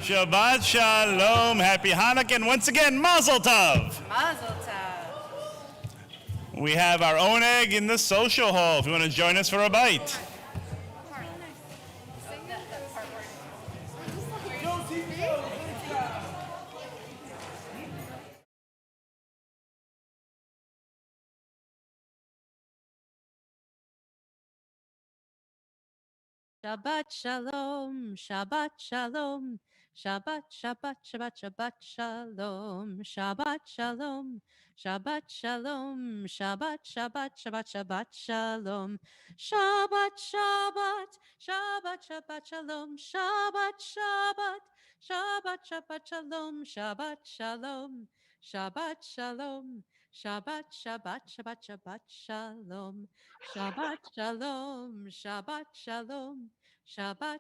Shabbat Shalom. Happy Hanukkah. And once again, Mazel Tov. Mazel tov. We have our own egg in the social hall if you want to join us for a bite. Shabbat shalom, Shabbat shalom, Shabbat, Shabbat, Shabbat, Shabbat shalom, Shabbat shalom, Shabbat shalom, Shabbat, Shabbat, Shabbat, Shabbat shalom, Shabbat, Shabbat, Shabbat, Shabbat shalom, Shabbat, Shabbat, Shabbat, Shabbat shalom, Shabbat shalom, Shabbat shalom, Shabbat, Shabbat, Shabbat, Shabbat shalom, Shabbat shalom, Shabbat shalom, Shabbat